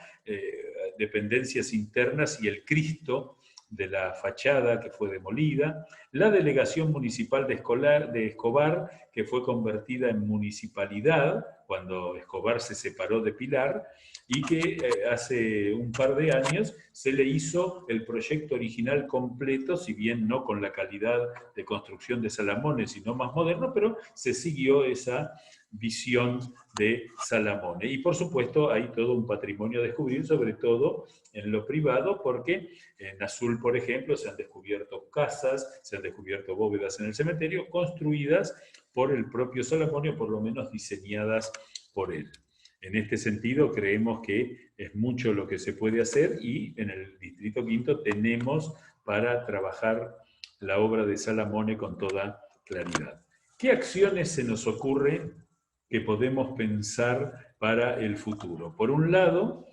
dependencias internas y el Cristo de la fachada que fue demolida, la delegación municipal de Escobar, que fue convertida en municipalidad cuando Escobar se separó de Pilar, y que hace un par de años se le hizo el proyecto original completo, si bien no con la calidad de construcción de Salamone, sino más moderno, pero se siguió esa visión de Salamone. Y por supuesto hay todo un patrimonio a descubrir, sobre todo en lo privado, porque en Azul, por ejemplo, se han descubierto casas, se han descubierto bóvedas en el cementerio, construidas por el propio Salamone, o por lo menos diseñadas por él. En este sentido, creemos que es mucho lo que se puede hacer, y en el Distrito Quinto tenemos para trabajar la obra de Salamone con toda claridad. ¿Qué acciones se nos ocurre que podemos pensar para el futuro? Por un lado,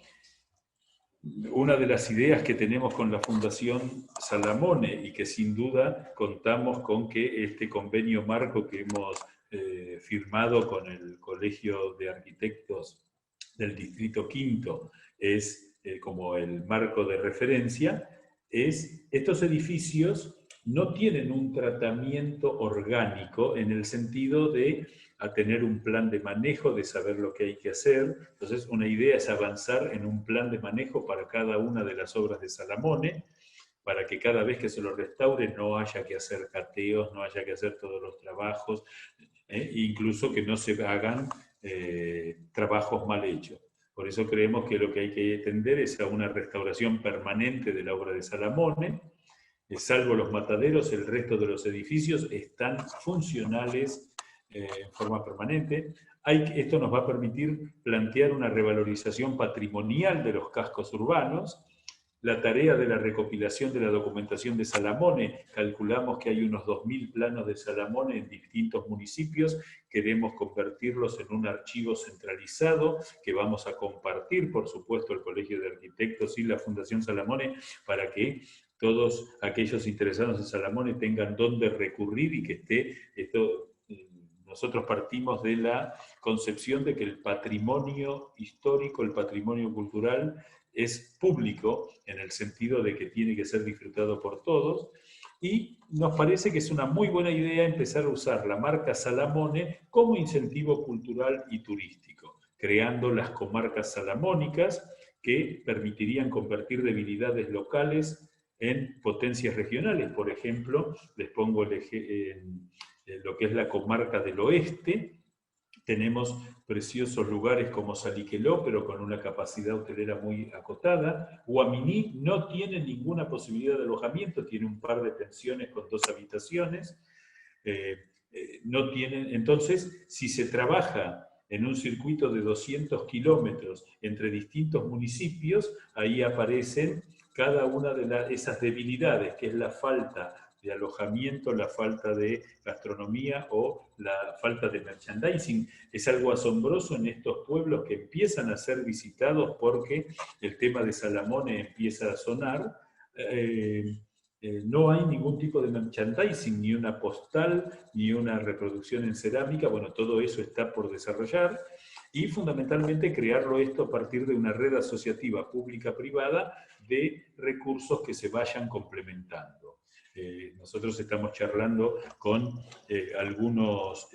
una de las ideas que tenemos con la Fundación Salamone, y que sin duda contamos con que este convenio marco que hemos firmado con el Colegio de Arquitectos del Distrito Quinto es como el marco de referencia, es estos edificios no tienen un tratamiento orgánico en el sentido de tener un plan de manejo, de saber lo que hay que hacer. Entonces, una idea es avanzar en un plan de manejo para cada una de las obras de Salamone, para que cada vez que se lo restaure no haya que hacer cateos, no haya que hacer todos los trabajos, incluso que no se hagan trabajos mal hechos. Por eso creemos que lo que hay que tender es a una restauración permanente de la obra de Salamone. Salvo los mataderos, el resto de los edificios están funcionales en forma permanente. Esto nos va a permitir plantear una revalorización patrimonial de los cascos urbanos. la tarea de la recopilación de la documentación de Salamone. Calculamos que hay unos 2000 planos de Salamone en distintos municipios. Queremos convertirlos en un archivo centralizado que vamos a compartir, por supuesto, el Colegio de Arquitectos y la Fundación Salamone, para que todos aquellos interesados en Salamone tengan dónde recurrir y que esté esto. Nosotros partimos de la concepción de que el patrimonio histórico, el patrimonio cultural, es público en el sentido de que tiene que ser disfrutado por todos, y nos parece que es una muy buena idea empezar a usar la marca Salamone como incentivo cultural y turístico, creando las comarcas salamónicas que permitirían convertir debilidades locales en potencias regionales. Por ejemplo, les pongo lo que es la comarca del oeste. Tenemos preciosos lugares como Saliqueló, pero con una capacidad hotelera muy acotada. Huaminí no tiene ninguna posibilidad de alojamiento, tiene un par de pensiones con 2 habitaciones. No tienen, entonces, si se trabaja en un circuito de 200 kilómetros entre distintos municipios, ahí aparecen cada una de esas debilidades, que es la falta de alojamiento, la falta de gastronomía o la falta de merchandising. Es algo asombroso en estos pueblos que empiezan a ser visitados porque el tema de Salamone empieza a sonar. No hay ningún tipo de merchandising, ni una postal, ni una reproducción en cerámica. Bueno, todo eso está por desarrollar. Y fundamentalmente crearlo esto a partir de una red asociativa pública-privada de recursos que se vayan complementando. Nosotros estamos charlando con algunos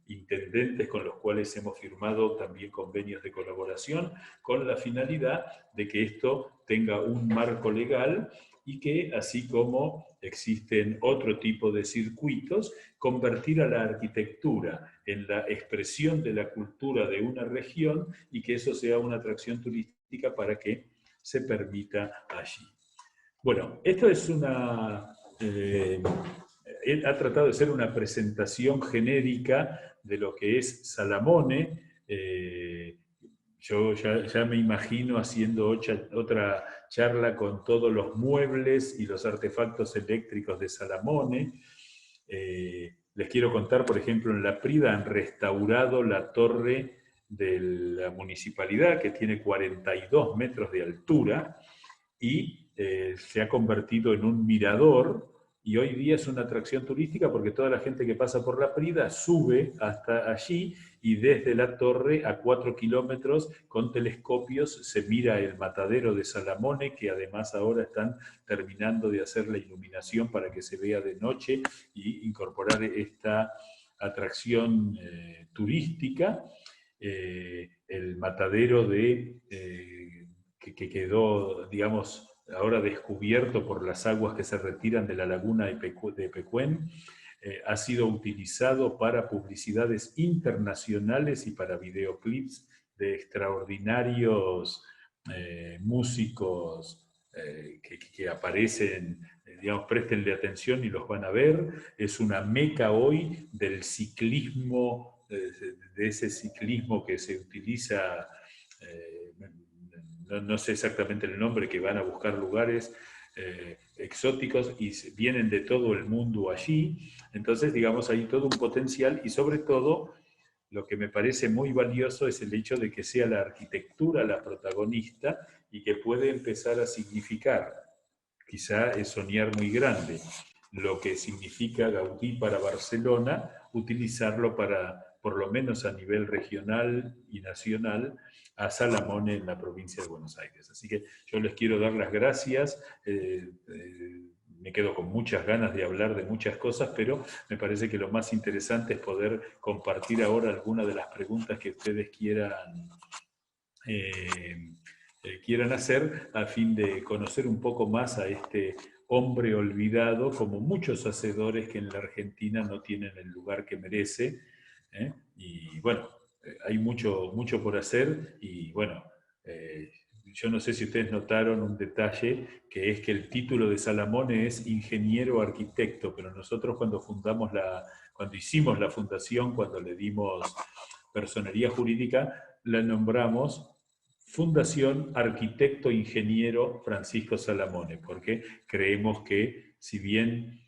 intendentes con los cuales hemos firmado también convenios de colaboración, con la finalidad de que esto tenga un marco legal y que, así como existen otro tipo de circuitos, convertir a la arquitectura en la expresión de la cultura de una región y que eso sea una atracción turística para que se permita allí. Bueno, esto es ha tratado de ser una presentación genérica de lo que es Salamone. Yo ya me imagino haciendo otra charla con todos los muebles y los artefactos eléctricos de Salamone. Les quiero contar, por ejemplo, en La Prida han restaurado la torre de la municipalidad, que tiene 42 metros de altura, y se ha convertido en un mirador, y hoy día es una atracción turística porque toda la gente que pasa por La Prida sube hasta allí y desde la torre a 4 kilómetros con telescopios se mira el matadero de Salamone, que además ahora están terminando de hacer la iluminación para que se vea de noche y incorporar esta atracción turística. El matadero que quedó, digamos, ahora descubierto por las aguas que se retiran de la laguna de Pecuén, ha sido utilizado para publicidades internacionales y para videoclips de extraordinarios músicos que aparecen, digamos, préstenle atención y los van a ver. Es una meca hoy del ciclismo, de ese ciclismo que se utiliza, no sé exactamente el nombre, que van a buscar lugares exóticos y vienen de todo el mundo allí. Entonces, digamos, hay todo un potencial y sobre todo lo que me parece muy valioso es el hecho de que sea la arquitectura la protagonista y que puede empezar a significar, quizá es soñar muy grande, lo que significa Gaudí para Barcelona, utilizarlo para, por lo menos a nivel regional y nacional, a Salamone en la provincia de Buenos Aires. Así que yo les quiero dar las gracias. Me quedo con muchas ganas de hablar de muchas cosas, pero me parece que lo más interesante es poder compartir ahora algunas de las preguntas que ustedes quieran hacer a fin de conocer un poco más a este hombre olvidado, como muchos hacedores que en la Argentina no tienen el lugar que merece. Y bueno, hay mucho por hacer y bueno, yo no sé si ustedes notaron un detalle, que es que el título de Salamone es ingeniero arquitecto, pero nosotros cuando hicimos la fundación, cuando le dimos personería jurídica, la nombramos Fundación Arquitecto Ingeniero Francisco Salamone, porque creemos que si bien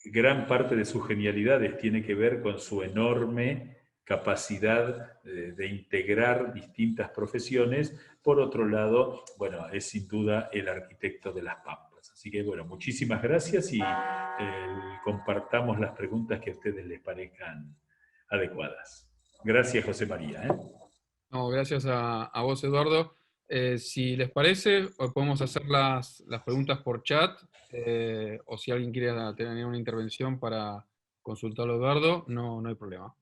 gran parte de sus genialidades tiene que ver con su enorme capacidad de integrar distintas profesiones, por otro lado, bueno, es sin duda el arquitecto de las Pampas. Así que, bueno, muchísimas gracias y compartamos las preguntas que a ustedes les parezcan adecuadas. Gracias, José María. No, gracias a vos, Eduardo. Si les parece, hoy podemos hacer las preguntas por chat, o si alguien quiere tener una intervención para consultarlo a Eduardo, no hay problema.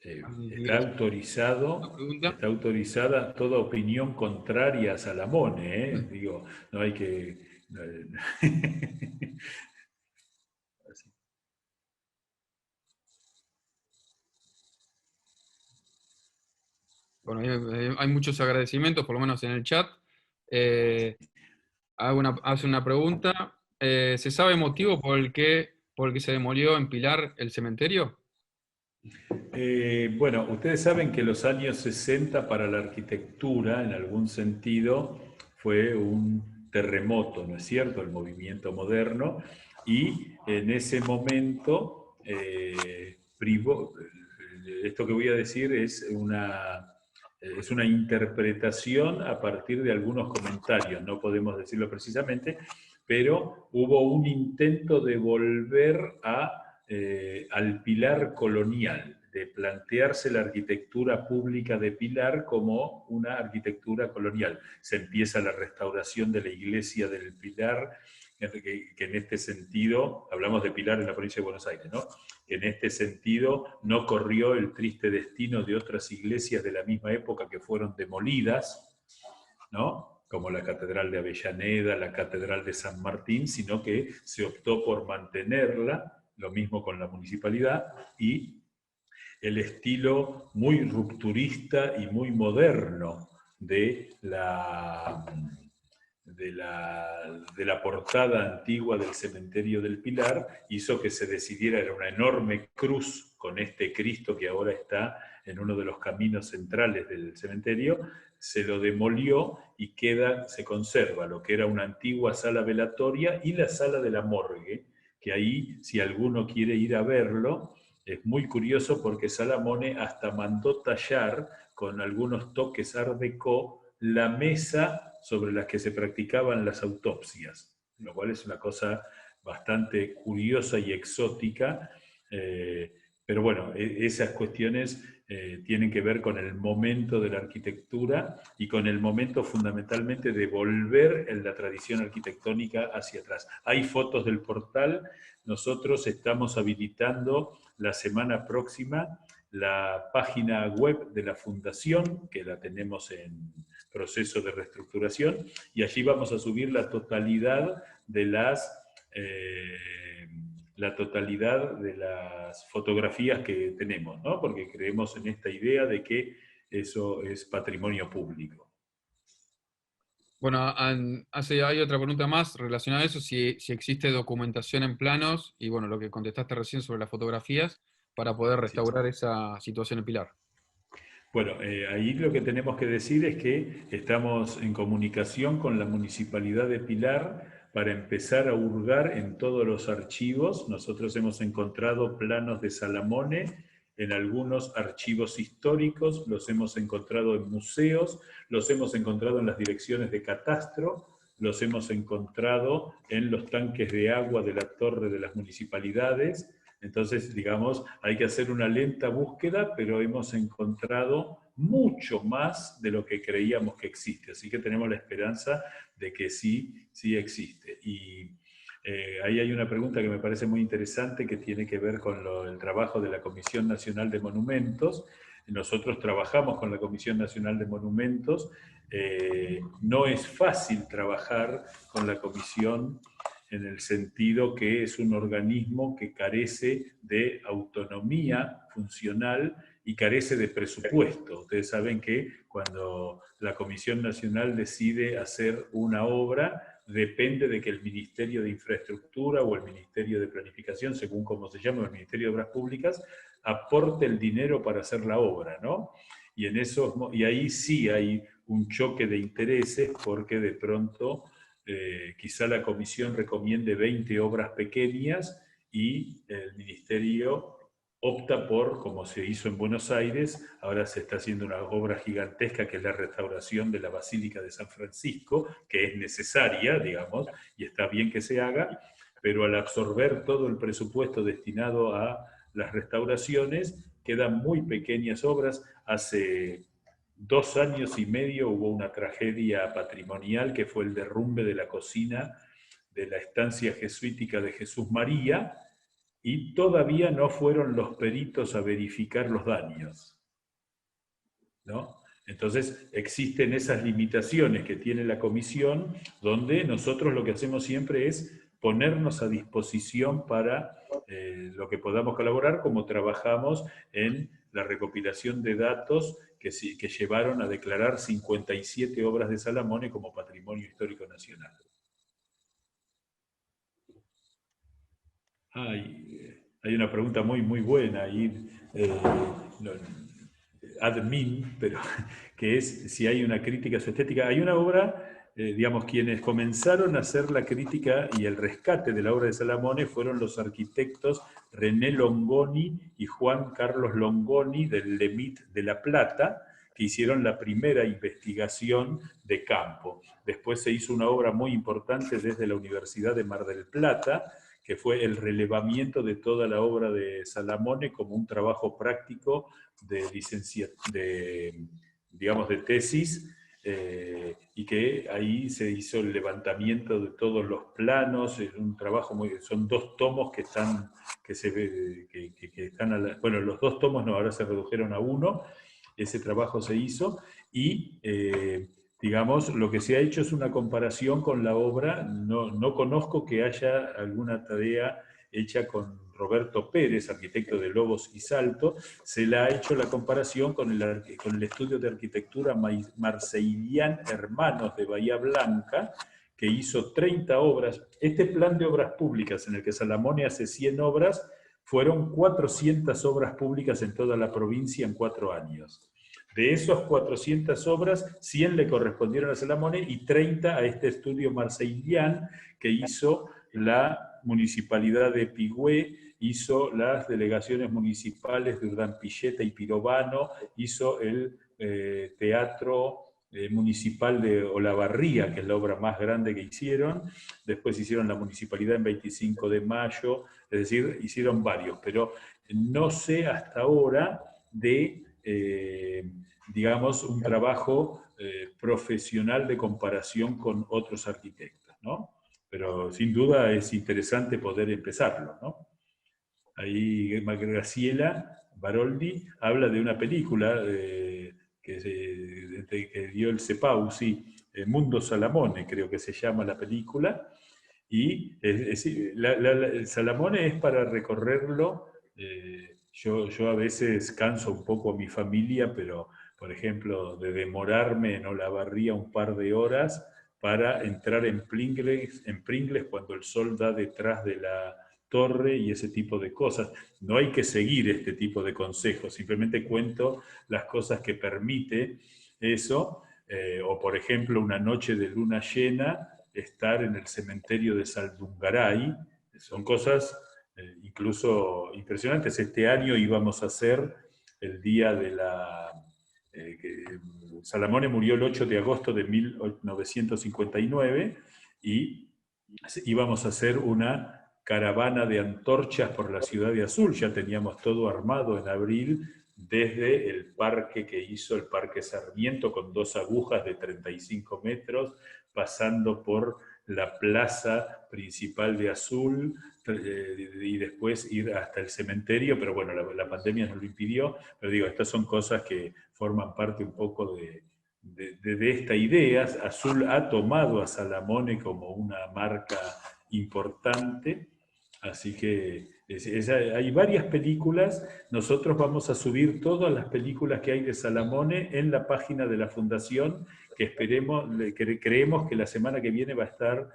Está autorizada toda opinión contraria a Salamone, ¿eh? Digo, no hay que... Bueno, hay muchos agradecimientos, por lo menos en el chat. Hace una pregunta. ¿Se sabe el motivo por el que se demolió en Pilar el cementerio? Bueno, ustedes saben que los años 60 para la arquitectura, en algún sentido, fue un terremoto, ¿no es cierto?, el movimiento moderno, y en ese momento privó, esto que voy a decir es una interpretación a partir de algunos comentarios, no podemos decirlo precisamente, pero hubo un intento de volver al Pilar colonial, de plantearse la arquitectura pública de Pilar como una arquitectura colonial. Se empieza la restauración de la iglesia del Pilar, que en este sentido, hablamos de Pilar en la provincia de Buenos Aires, ¿no? Que en este sentido no corrió el triste destino de otras iglesias de la misma época que fueron demolidas, ¿no?, como la Catedral de Avellaneda, la Catedral de San Martín, sino que se optó por mantenerla, lo mismo con la municipalidad, y el estilo muy rupturista y muy moderno de la portada antigua del cementerio del Pilar hizo que se decidiera, era una enorme cruz con este Cristo que ahora está en uno de los caminos centrales del cementerio, se lo demolió y se conserva lo que era una antigua sala velatoria y la sala de la morgue, que ahí, si alguno quiere ir a verlo, es muy curioso porque Salamone hasta mandó tallar con algunos toques art déco la mesa sobre la que se practicaban las autopsias, lo cual es una cosa bastante curiosa y exótica, pero bueno, esas cuestiones tienen que ver con el momento de la arquitectura y con el momento fundamentalmente de volver en la tradición arquitectónica hacia atrás. Hay fotos del portal, nosotros estamos habilitando la semana próxima la página web de la Fundación, que la tenemos en proceso de reestructuración, y allí vamos a subir la totalidad de las fotografías que tenemos, ¿no?, porque creemos en esta idea de que eso es patrimonio público. Bueno, hay otra pregunta más relacionada a eso, si existe documentación en planos, y bueno, lo que contestaste recién sobre las fotografías, para poder restaurar esa situación en Pilar. Bueno, ahí lo que tenemos que decir es que estamos en comunicación con la Municipalidad de Pilar para empezar a hurgar en todos los archivos. Nosotros hemos encontrado planos de Salamone en algunos archivos históricos, los hemos encontrado en museos, los hemos encontrado en las direcciones de catastro, los hemos encontrado en los tanques de agua de la torre de las municipalidades. Entonces, digamos, hay que hacer una lenta búsqueda, pero hemos encontrado mucho más de lo que creíamos que existe. Así que tenemos la esperanza de que sí existe. Y ahí hay una pregunta que me parece muy interesante que tiene que ver con el trabajo de la Comisión Nacional de Monumentos. Nosotros trabajamos con la Comisión Nacional de Monumentos. No es fácil trabajar con la Comisión en el sentido que es un organismo que carece de autonomía funcional y carece de presupuesto. Ustedes saben que cuando la Comisión Nacional decide hacer una obra, depende de que el Ministerio de Infraestructura o el Ministerio de Planificación, según cómo se llama, el Ministerio de Obras Públicas, aporte el dinero para hacer la obra, ¿no? Y ahí sí hay un choque de intereses porque de pronto quizá la comisión recomiende 20 obras pequeñas y el ministerio opta por, como se hizo en Buenos Aires, ahora se está haciendo una obra gigantesca que es la restauración de la Basílica de San Francisco, que es necesaria, digamos, y está bien que se haga, pero al absorber todo el presupuesto destinado a las restauraciones, quedan muy pequeñas obras. Hace 2 años y medio hubo una tragedia patrimonial que fue el derrumbe de la cocina de la estancia jesuítica de Jesús María, y todavía no fueron los peritos a verificar los daños, ¿no? Entonces existen esas limitaciones que tiene la comisión, donde nosotros lo que hacemos siempre es ponernos a disposición para lo que podamos colaborar, como trabajamos en la recopilación de datos que llevaron a declarar 57 obras de Salamone como Patrimonio Histórico Nacional. Hay una pregunta muy buena ahí, admin, pero que es si hay una crítica a su estética. Hay una obra, digamos, quienes comenzaron a hacer la crítica y el rescate de la obra de Salamone fueron los arquitectos René Longoni y Juan Carlos Longoni del LEMIT de La Plata, que hicieron la primera investigación de campo. Después se hizo una obra muy importante desde la Universidad de Mar del Plata, que fue el relevamiento de toda la obra de Salamone como un trabajo práctico digamos, de tesis, y que ahí se hizo el levantamiento de todos los planos. Es un trabajo son 2 tomos que están, bueno, los 2 tomos no, ahora se redujeron a 1. Ese trabajo se hizo y digamos, lo que se ha hecho es una comparación con la obra. No conozco que haya alguna tarea hecha con Roberto Pérez, arquitecto de Lobos y Salto. Se la ha hecho la comparación con el estudio de arquitectura Marseillán Hermanos de Bahía Blanca, que hizo 30 obras. Este plan de obras públicas en el que Salamone hace 100 obras, fueron 400 obras públicas en toda la provincia en 4 años. De esos 400 obras, 100 le correspondieron a Salamone y 30 a este estudio Marseillán que hizo la Municipalidad de Pigüé, hizo las delegaciones municipales de Urdampilleta y Pirobano, hizo el Teatro Municipal de Olavarría, que es la obra más grande que hicieron. Después hicieron la Municipalidad en 25 de Mayo, es decir, hicieron varios, pero no sé hasta ahora de digamos, un trabajo profesional de comparación con otros arquitectos, ¿no? Pero sin duda es interesante poder empezarlo, ¿no? Ahí Graciela Baroldi habla de una película que dio el CEPAU, sí, Mundo Salamone, creo que se llama la película, y el Salamone es para recorrerlo. Yo a veces canso un poco a mi familia, pero, por ejemplo, de demorarme en Olavarría un par de horas para entrar en Pringles cuando el sol da detrás de la torre y ese tipo de cosas. No hay que seguir este tipo de consejos, simplemente cuento las cosas que permite eso, o por ejemplo una noche de luna llena, estar en el cementerio de Saldungaray. Son cosas incluso impresionantes. Este año íbamos a hacer el día de la... Salamone murió el 8 de agosto de 1959 y íbamos a hacer una caravana de antorchas por la ciudad de Azul. Ya teníamos todo armado en abril, desde el parque que hizo el Parque Sarmiento, con 2 agujas de 35 metros, pasando por la plaza principal de Azul, y después ir hasta el cementerio, pero bueno, la pandemia nos lo impidió. Pero digo, estas son cosas que forman parte un poco de esta idea. Azul ha tomado a Salamone como una marca importante. Así que hay varias películas. Nosotros vamos a subir todas las películas que hay de Salamone en la página de la Fundación, que creemos que la semana que viene va a estar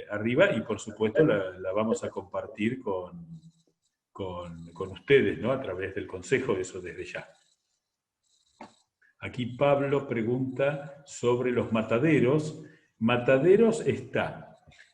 arriba, y por supuesto la vamos a compartir con ustedes, ¿no? A través del Consejo, eso desde ya. Aquí Pablo pregunta sobre los mataderos. Mataderos está.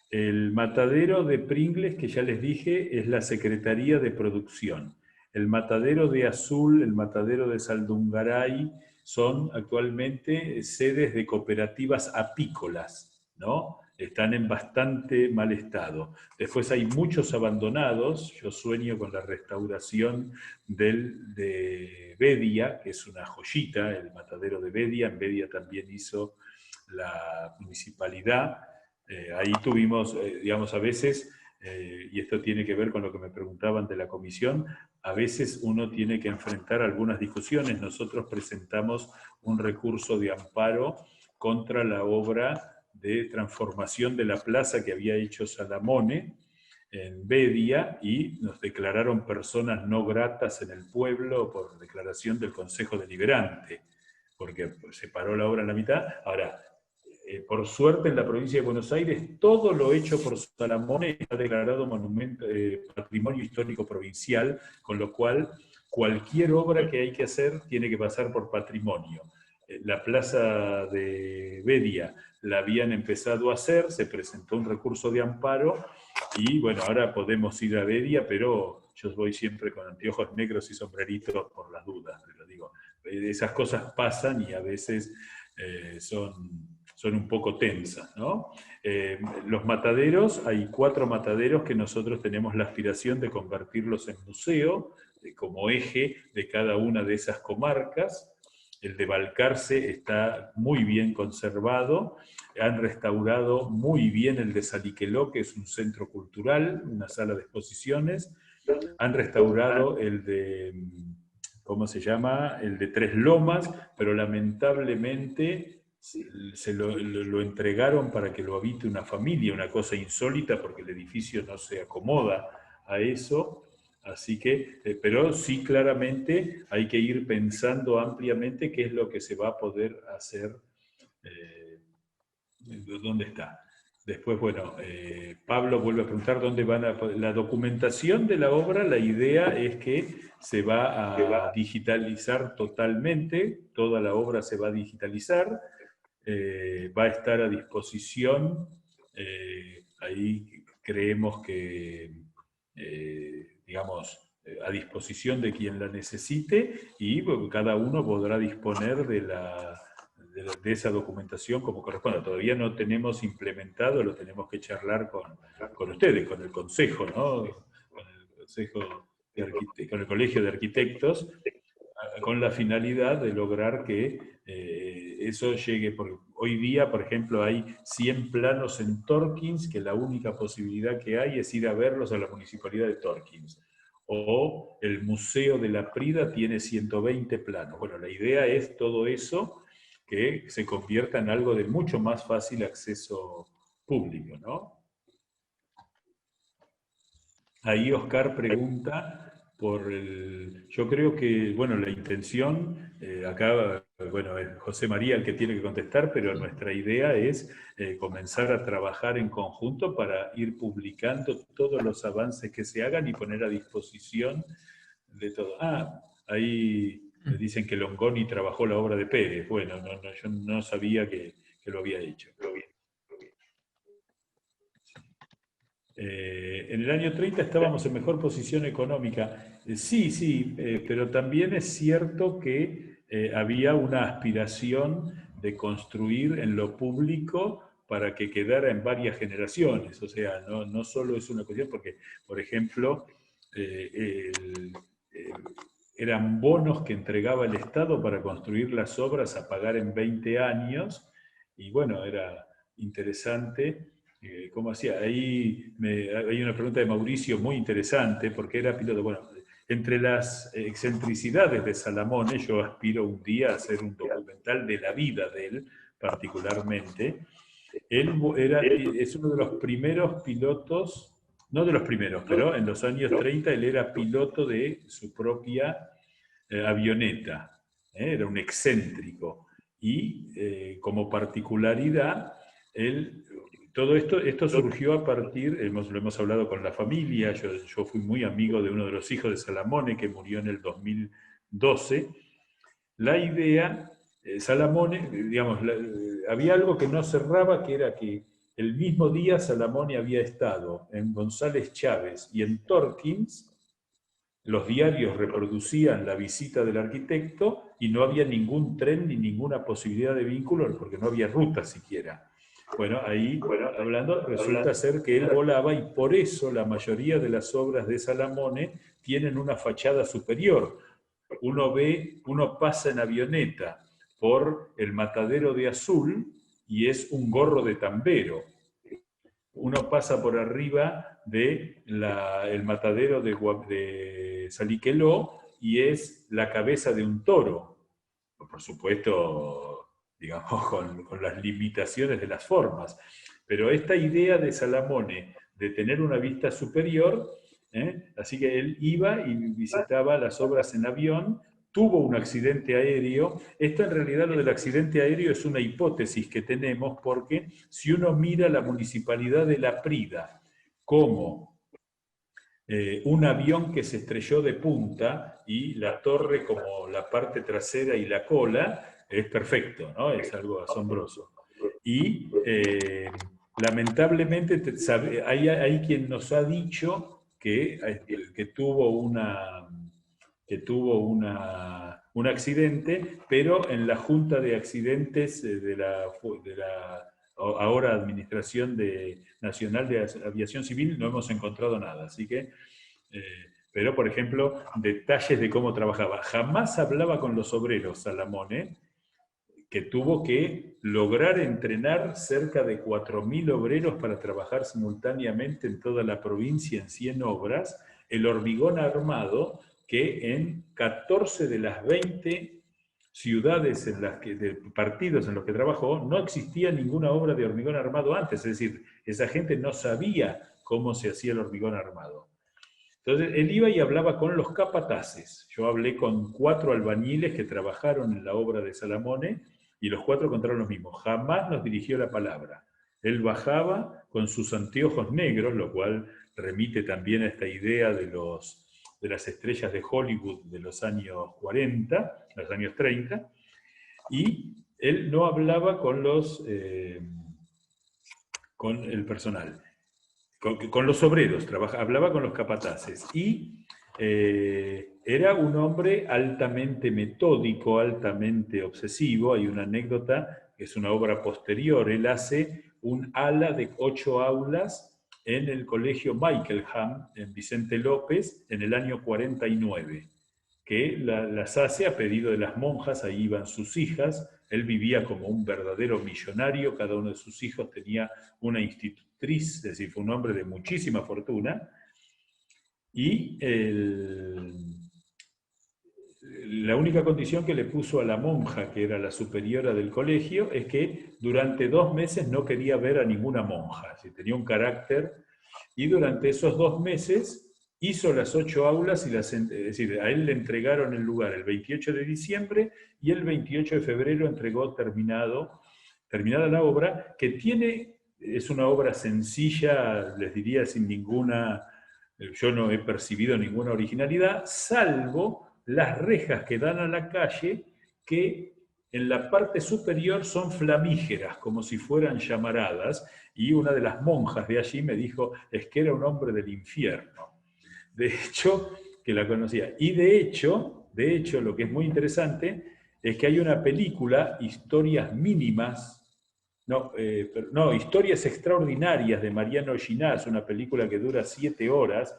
El matadero de Pringles, que ya les dije, es la Secretaría de Producción. El matadero de Azul, el matadero de Saldungaray, son actualmente sedes de cooperativas apícolas, ¿no? Están en bastante mal estado. Después hay muchos abandonados. Yo sueño con la restauración de Bedia, que es una joyita, el matadero de Bedia. En Bedia también hizo la municipalidad. Ahí tuvimos, digamos, a veces, y esto tiene que ver con lo que me preguntaban de la comisión, a veces uno tiene que enfrentar algunas discusiones. Nosotros presentamos un recurso de amparo contra la obra de transformación de la plaza que había hecho Salamone en Bedia, y nos declararon personas no gratas en el pueblo por declaración del Consejo Deliberante, porque se paró la obra en la mitad. Ahora, por suerte en la provincia de Buenos Aires, todo lo hecho por Salamone está declarado monumento, patrimonio histórico provincial, con lo cual cualquier obra que hay que hacer tiene que pasar por patrimonio. La plaza de Bedia la habían empezado a hacer, se presentó un recurso de amparo, y bueno, ahora podemos ir a Bedia, pero yo voy siempre con anteojos negros y sombreritos por las dudas, pero digo, esas cosas pasan y a veces son un poco tensas, ¿no? Los mataderos, hay 4 mataderos que nosotros tenemos la aspiración de convertirlos en museo, como eje de cada una de esas comarcas. El de Balcarce está muy bien conservado. Han restaurado muy bien el de Saliqueló, que es un centro cultural, una sala de exposiciones. Han restaurado el de, ¿cómo se llama? El de Tres Lomas, pero lamentablemente se lo entregaron para que lo habite una familia, una cosa insólita, porque el edificio no se acomoda a eso. Así que, pero sí, claramente hay que ir pensando ampliamente qué es lo que se va a poder hacer. ¿Dónde está? Después, bueno, Pablo vuelve a preguntar dónde van la documentación de la obra. La idea es que se va a digitalizar totalmente, toda la obra se va a digitalizar, va a estar a disposición, ahí creemos que, digamos, a disposición de quien la necesite, y bueno, cada uno podrá disponer de esa documentación como corresponda. Todavía no tenemos implementado, lo tenemos que charlar con ustedes, con el Consejo, ¿no? Con el Consejo con el Colegio de Arquitectos, con la finalidad de lograr que eso llegue, porque hoy día, por ejemplo, hay 100 planos en Torkins, que la única posibilidad que hay es ir a verlos a la Municipalidad de Torkins. O el Museo de la Prida tiene 120 planos. Bueno, la idea es todo eso que se convierta en algo de mucho más fácil acceso público, ¿no? Ahí Oscar pregunta yo creo que, bueno, la intención, acá, bueno, es José María el que tiene que contestar, pero nuestra idea es comenzar a trabajar en conjunto para ir publicando todos los avances que se hagan y poner a disposición de todo. Ahí me dicen que Longoni trabajó la obra de Pérez. Bueno, yo no sabía que lo había hecho. En el año 30 estábamos en mejor posición económica. Sí, pero también es cierto que había una aspiración de construir en lo público para que quedara en varias generaciones. O sea, no solo es una cuestión, porque, por ejemplo, eran bonos que entregaba el Estado para construir las obras a pagar en 20 años, y bueno, era interesante. ¿Cómo hacía? Ahí hay una pregunta de Mauricio muy interesante, porque era piloto. Bueno, entre las excentricidades de Salamone, yo aspiro un día a hacer un documental de la vida de él, particularmente, es uno de los primeros pilotos, no de los primeros, pero en los años 30 él era piloto de su propia avioneta, era un excéntrico. Y como particularidad, todo esto surgió a partir, lo hemos hablado con la familia, yo fui muy amigo de uno de los hijos de Salamone que murió en el 2012. La idea, Salamone, digamos, había algo que no cerraba, que era que el mismo día Salamone había estado en González Chávez y en Torkins. Los diarios reproducían la visita del arquitecto y no había ningún tren ni ninguna posibilidad de vínculo porque no había ruta siquiera. Bueno, ahí hablando, resulta ser que él volaba y por eso la mayoría de las obras de Salamone tienen una fachada superior. Uno pasa en avioneta por el Matadero de Azul y es un gorro de tambero. Uno pasa por arriba del matadero de Saliqueló y es la cabeza de un toro. Por supuesto, digamos, con las limitaciones de las formas. Pero esta idea de Salamone de tener una vista superior, así que él iba y visitaba las obras en avión, tuvo un accidente aéreo. Esto en realidad lo del accidente aéreo es una hipótesis que tenemos porque si uno mira la municipalidad de La Prida como un avión que se estrelló de punta y la torre como la parte trasera y la cola, es perfecto, ¿no? Es algo asombroso. Y lamentablemente hay quien nos ha dicho que tuvo un accidente, pero en la Junta de Accidentes de la ahora Administración Nacional de Aviación Civil no hemos encontrado nada. Así que, pero por ejemplo, detalles de cómo trabajaba. Jamás hablaba con los obreros, Salamone, que tuvo que lograr entrenar cerca de 4.000 obreros para trabajar simultáneamente en toda la provincia en 100 obras, el hormigón armado, que en 14 de las 20 ciudades de partidos en los que trabajó, no existía ninguna obra de hormigón armado antes, es decir, esa gente no sabía cómo se hacía el hormigón armado. Entonces, él iba y hablaba con los capataces. Yo hablé con 4 albañiles que trabajaron en la obra de Salamone y los 4 contaron lo mismo. Jamás nos dirigió la palabra. Él bajaba con sus anteojos negros, lo cual remite también a esta idea de las estrellas de Hollywood de los años 40, los años 30, y él no hablaba con el personal. Con los obreros, hablaba con los capataces y era un hombre altamente metódico, altamente obsesivo. Hay una anécdota, que es una obra posterior, él hace un ala de 8 aulas en el colegio Michaelham, en Vicente López, en el año 49, que las hace a pedido de las monjas, ahí iban sus hijas, él vivía como un verdadero millonario, cada uno de sus hijos tenía una institutriz, es decir, fue un hombre de muchísima fortuna, y la única condición que le puso a la monja, que era la superiora del colegio, es que durante 2 meses no quería ver a ninguna monja, tenía un carácter, y durante esos 2 meses hizo las 8 aulas, es decir, a él le entregaron el lugar el 28 de diciembre y el 28 de febrero entregó terminada la obra, que es una obra sencilla, les diría sin ninguna, yo no he percibido ninguna originalidad, salvo las rejas que dan a la calle, que en la parte superior son flamígeras, como si fueran llamaradas, y una de las monjas de allí me dijo, es que era un hombre del infierno. De hecho, que la conocía. Y de hecho, lo que es muy interesante es que hay una película, Historias Mínimas, Historias Extraordinarias, de Mariano Ginás, una película que dura 7 horas,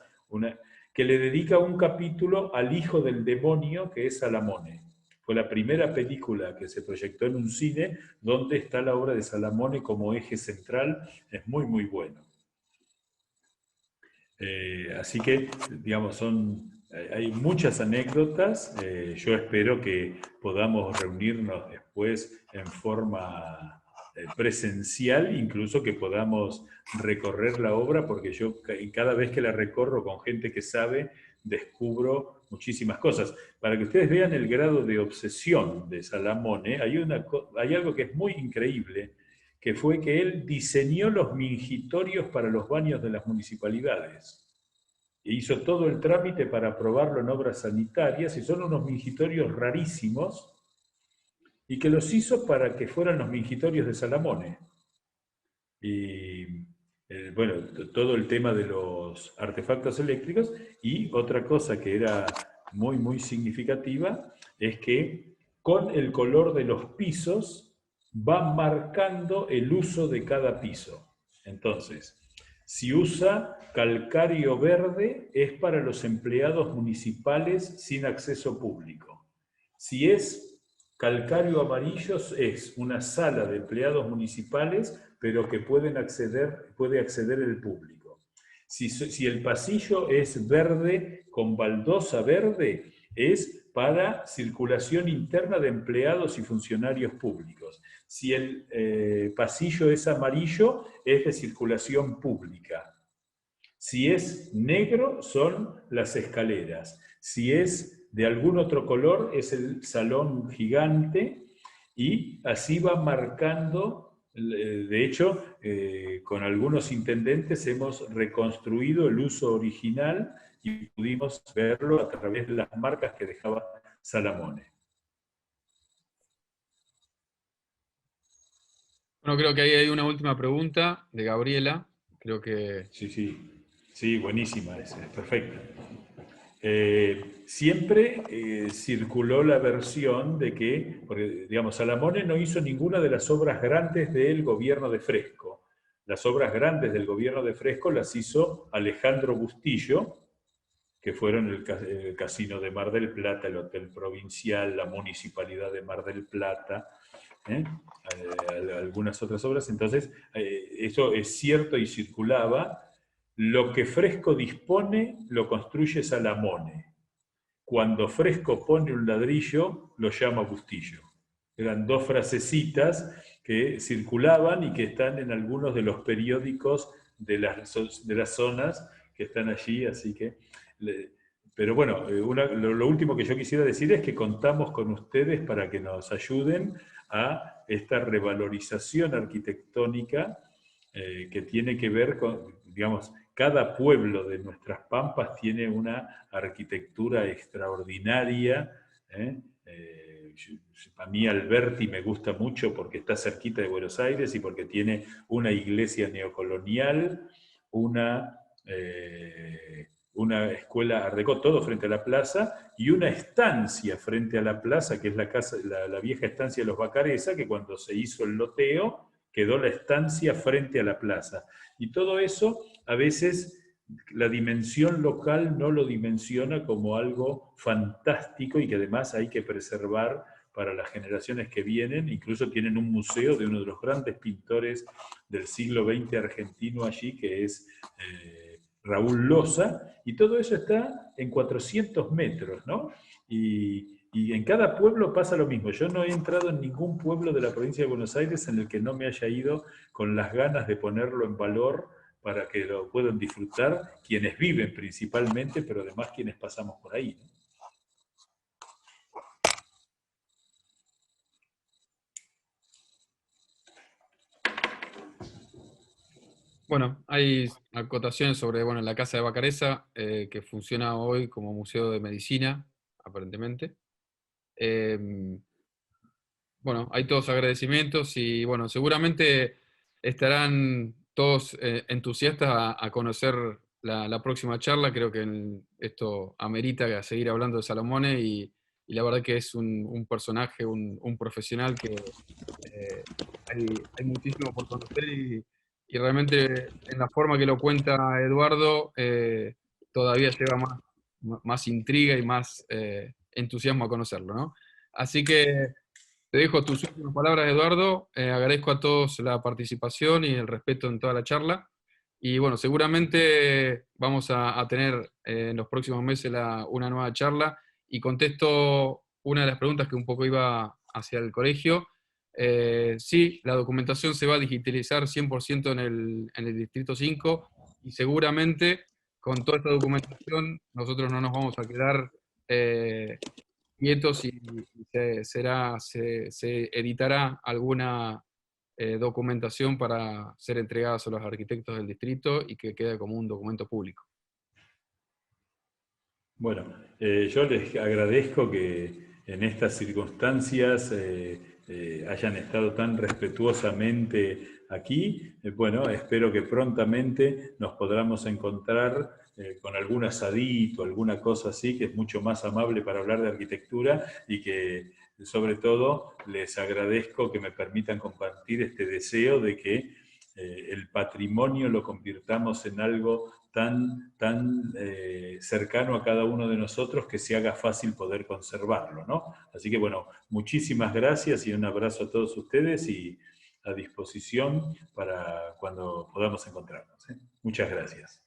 que le dedica un capítulo al hijo del demonio, que es Salamone. Fue la primera película que se proyectó en un cine donde está la obra de Salamone como eje central. Es muy, muy bueno. Así que, digamos, hay muchas anécdotas. Yo espero que podamos reunirnos después en forma presencial, incluso que podamos recorrer la obra, porque yo cada vez que la recorro con gente que sabe, descubro muchísimas cosas. Para que ustedes vean el grado de obsesión de Salamone, hay algo que es muy increíble, que fue que él diseñó los mingitorios para los baños de las municipalidades. E hizo todo el trámite para aprobarlo en obras sanitarias, y son unos mingitorios rarísimos, y que los hizo para que fueran los mingitorios de Salamone. Y bueno, todo el tema de los artefactos eléctricos. Y otra cosa que era muy, muy significativa es que con el color de los pisos va marcando el uso de cada piso. Entonces, si usa calcáreo verde, es para los empleados municipales sin acceso público. Si es calcáreo amarillo, es una sala de empleados municipales, pero que puede acceder el público. Si el pasillo es verde con baldosa verde, es para circulación interna de empleados y funcionarios públicos. Si el pasillo es amarillo, es de circulación pública. Si es negro, son las escaleras. Si es de algún otro color, es el salón gigante, y así va marcando. De hecho, con algunos intendentes hemos reconstruido el uso original y pudimos verlo a través de las marcas que dejaba Salamone. Bueno, creo que ahí hay una última pregunta de Gabriela. Creo que... Sí, buenísima, es perfecta. Siempre circuló la versión de que, porque, digamos, Salamone no hizo ninguna de las obras grandes del gobierno de Fresco. Las obras grandes del gobierno de Fresco las hizo Alejandro Bustillo, que fueron el Casino de Mar del Plata, el Hotel Provincial, la Municipalidad de Mar del Plata, algunas otras obras. Entonces, eso es cierto y circulaba. Lo que Fresco dispone, lo construye Salamone. Cuando Fresco pone un ladrillo, lo llama Bustillo. Eran dos frasecitas que circulaban y que están en algunos de los periódicos de las zonas que están allí, así que... Pero bueno, lo último que yo quisiera decir es que contamos con ustedes para que nos ayuden a esta revalorización arquitectónica que tiene que ver con, digamos, cada pueblo de nuestras pampas tiene una arquitectura extraordinaria. A mí Alberti me gusta mucho porque está cerquita de Buenos Aires y porque tiene una iglesia neocolonial, una escuela Art Deco, todo frente a la plaza, y una estancia frente a la plaza, que es la vieja estancia de los Bacareza, que cuando se hizo el loteo, quedó la estancia frente a la plaza. Y todo eso, a veces, la dimensión local no lo dimensiona como algo fantástico y que además hay que preservar para las generaciones que vienen. Incluso tienen un museo de uno de los grandes pintores del siglo XX argentino allí, que es Raúl Loza, y todo eso está en 400 metros, ¿no? Y en cada pueblo pasa lo mismo. Yo no he entrado en ningún pueblo de la provincia de Buenos Aires en el que no me haya ido con las ganas de ponerlo en valor para que lo puedan disfrutar quienes viven principalmente, pero además quienes pasamos por ahí, ¿no? Bueno, hay acotaciones sobre, bueno, la Casa de Bacareza, que funciona hoy como museo de medicina, aparentemente. Bueno, hay todos agradecimientos y, bueno, seguramente estarán todos entusiastas a conocer la próxima charla. Creo que esto amerita seguir hablando de Salamone y la verdad que es un personaje, un profesional que hay muchísimo por conocer y realmente en la forma que lo cuenta Eduardo todavía lleva más intriga y más entusiasmo a conocerlo, ¿no? Así que te dejo tus últimas palabras, Eduardo. Agradezco a todos la participación y el respeto en toda la charla. Y bueno, seguramente vamos a tener en los próximos meses una nueva charla y contesto una de las preguntas que un poco iba hacia el colegio. Sí, la documentación se va a digitalizar 100% en el Distrito 5 y seguramente con toda esta documentación nosotros no nos vamos a quedar quietos y se editará alguna documentación para ser entregada a los arquitectos del distrito y que quede como un documento público. Bueno, yo les agradezco que en estas circunstancias hayan estado tan respetuosamente aquí. Bueno, espero que prontamente nos podamos encontrar con algún asadito, alguna cosa así, que es mucho más amable para hablar de arquitectura y que, sobre todo, les agradezco que me permitan compartir este deseo de que el patrimonio lo convirtamos en algo tan cercano a cada uno de nosotros que se haga fácil poder conservarlo, ¿no? Así que bueno, muchísimas gracias y un abrazo a todos ustedes y a disposición para cuando podamos encontrarnos, ¿eh? Muchas gracias.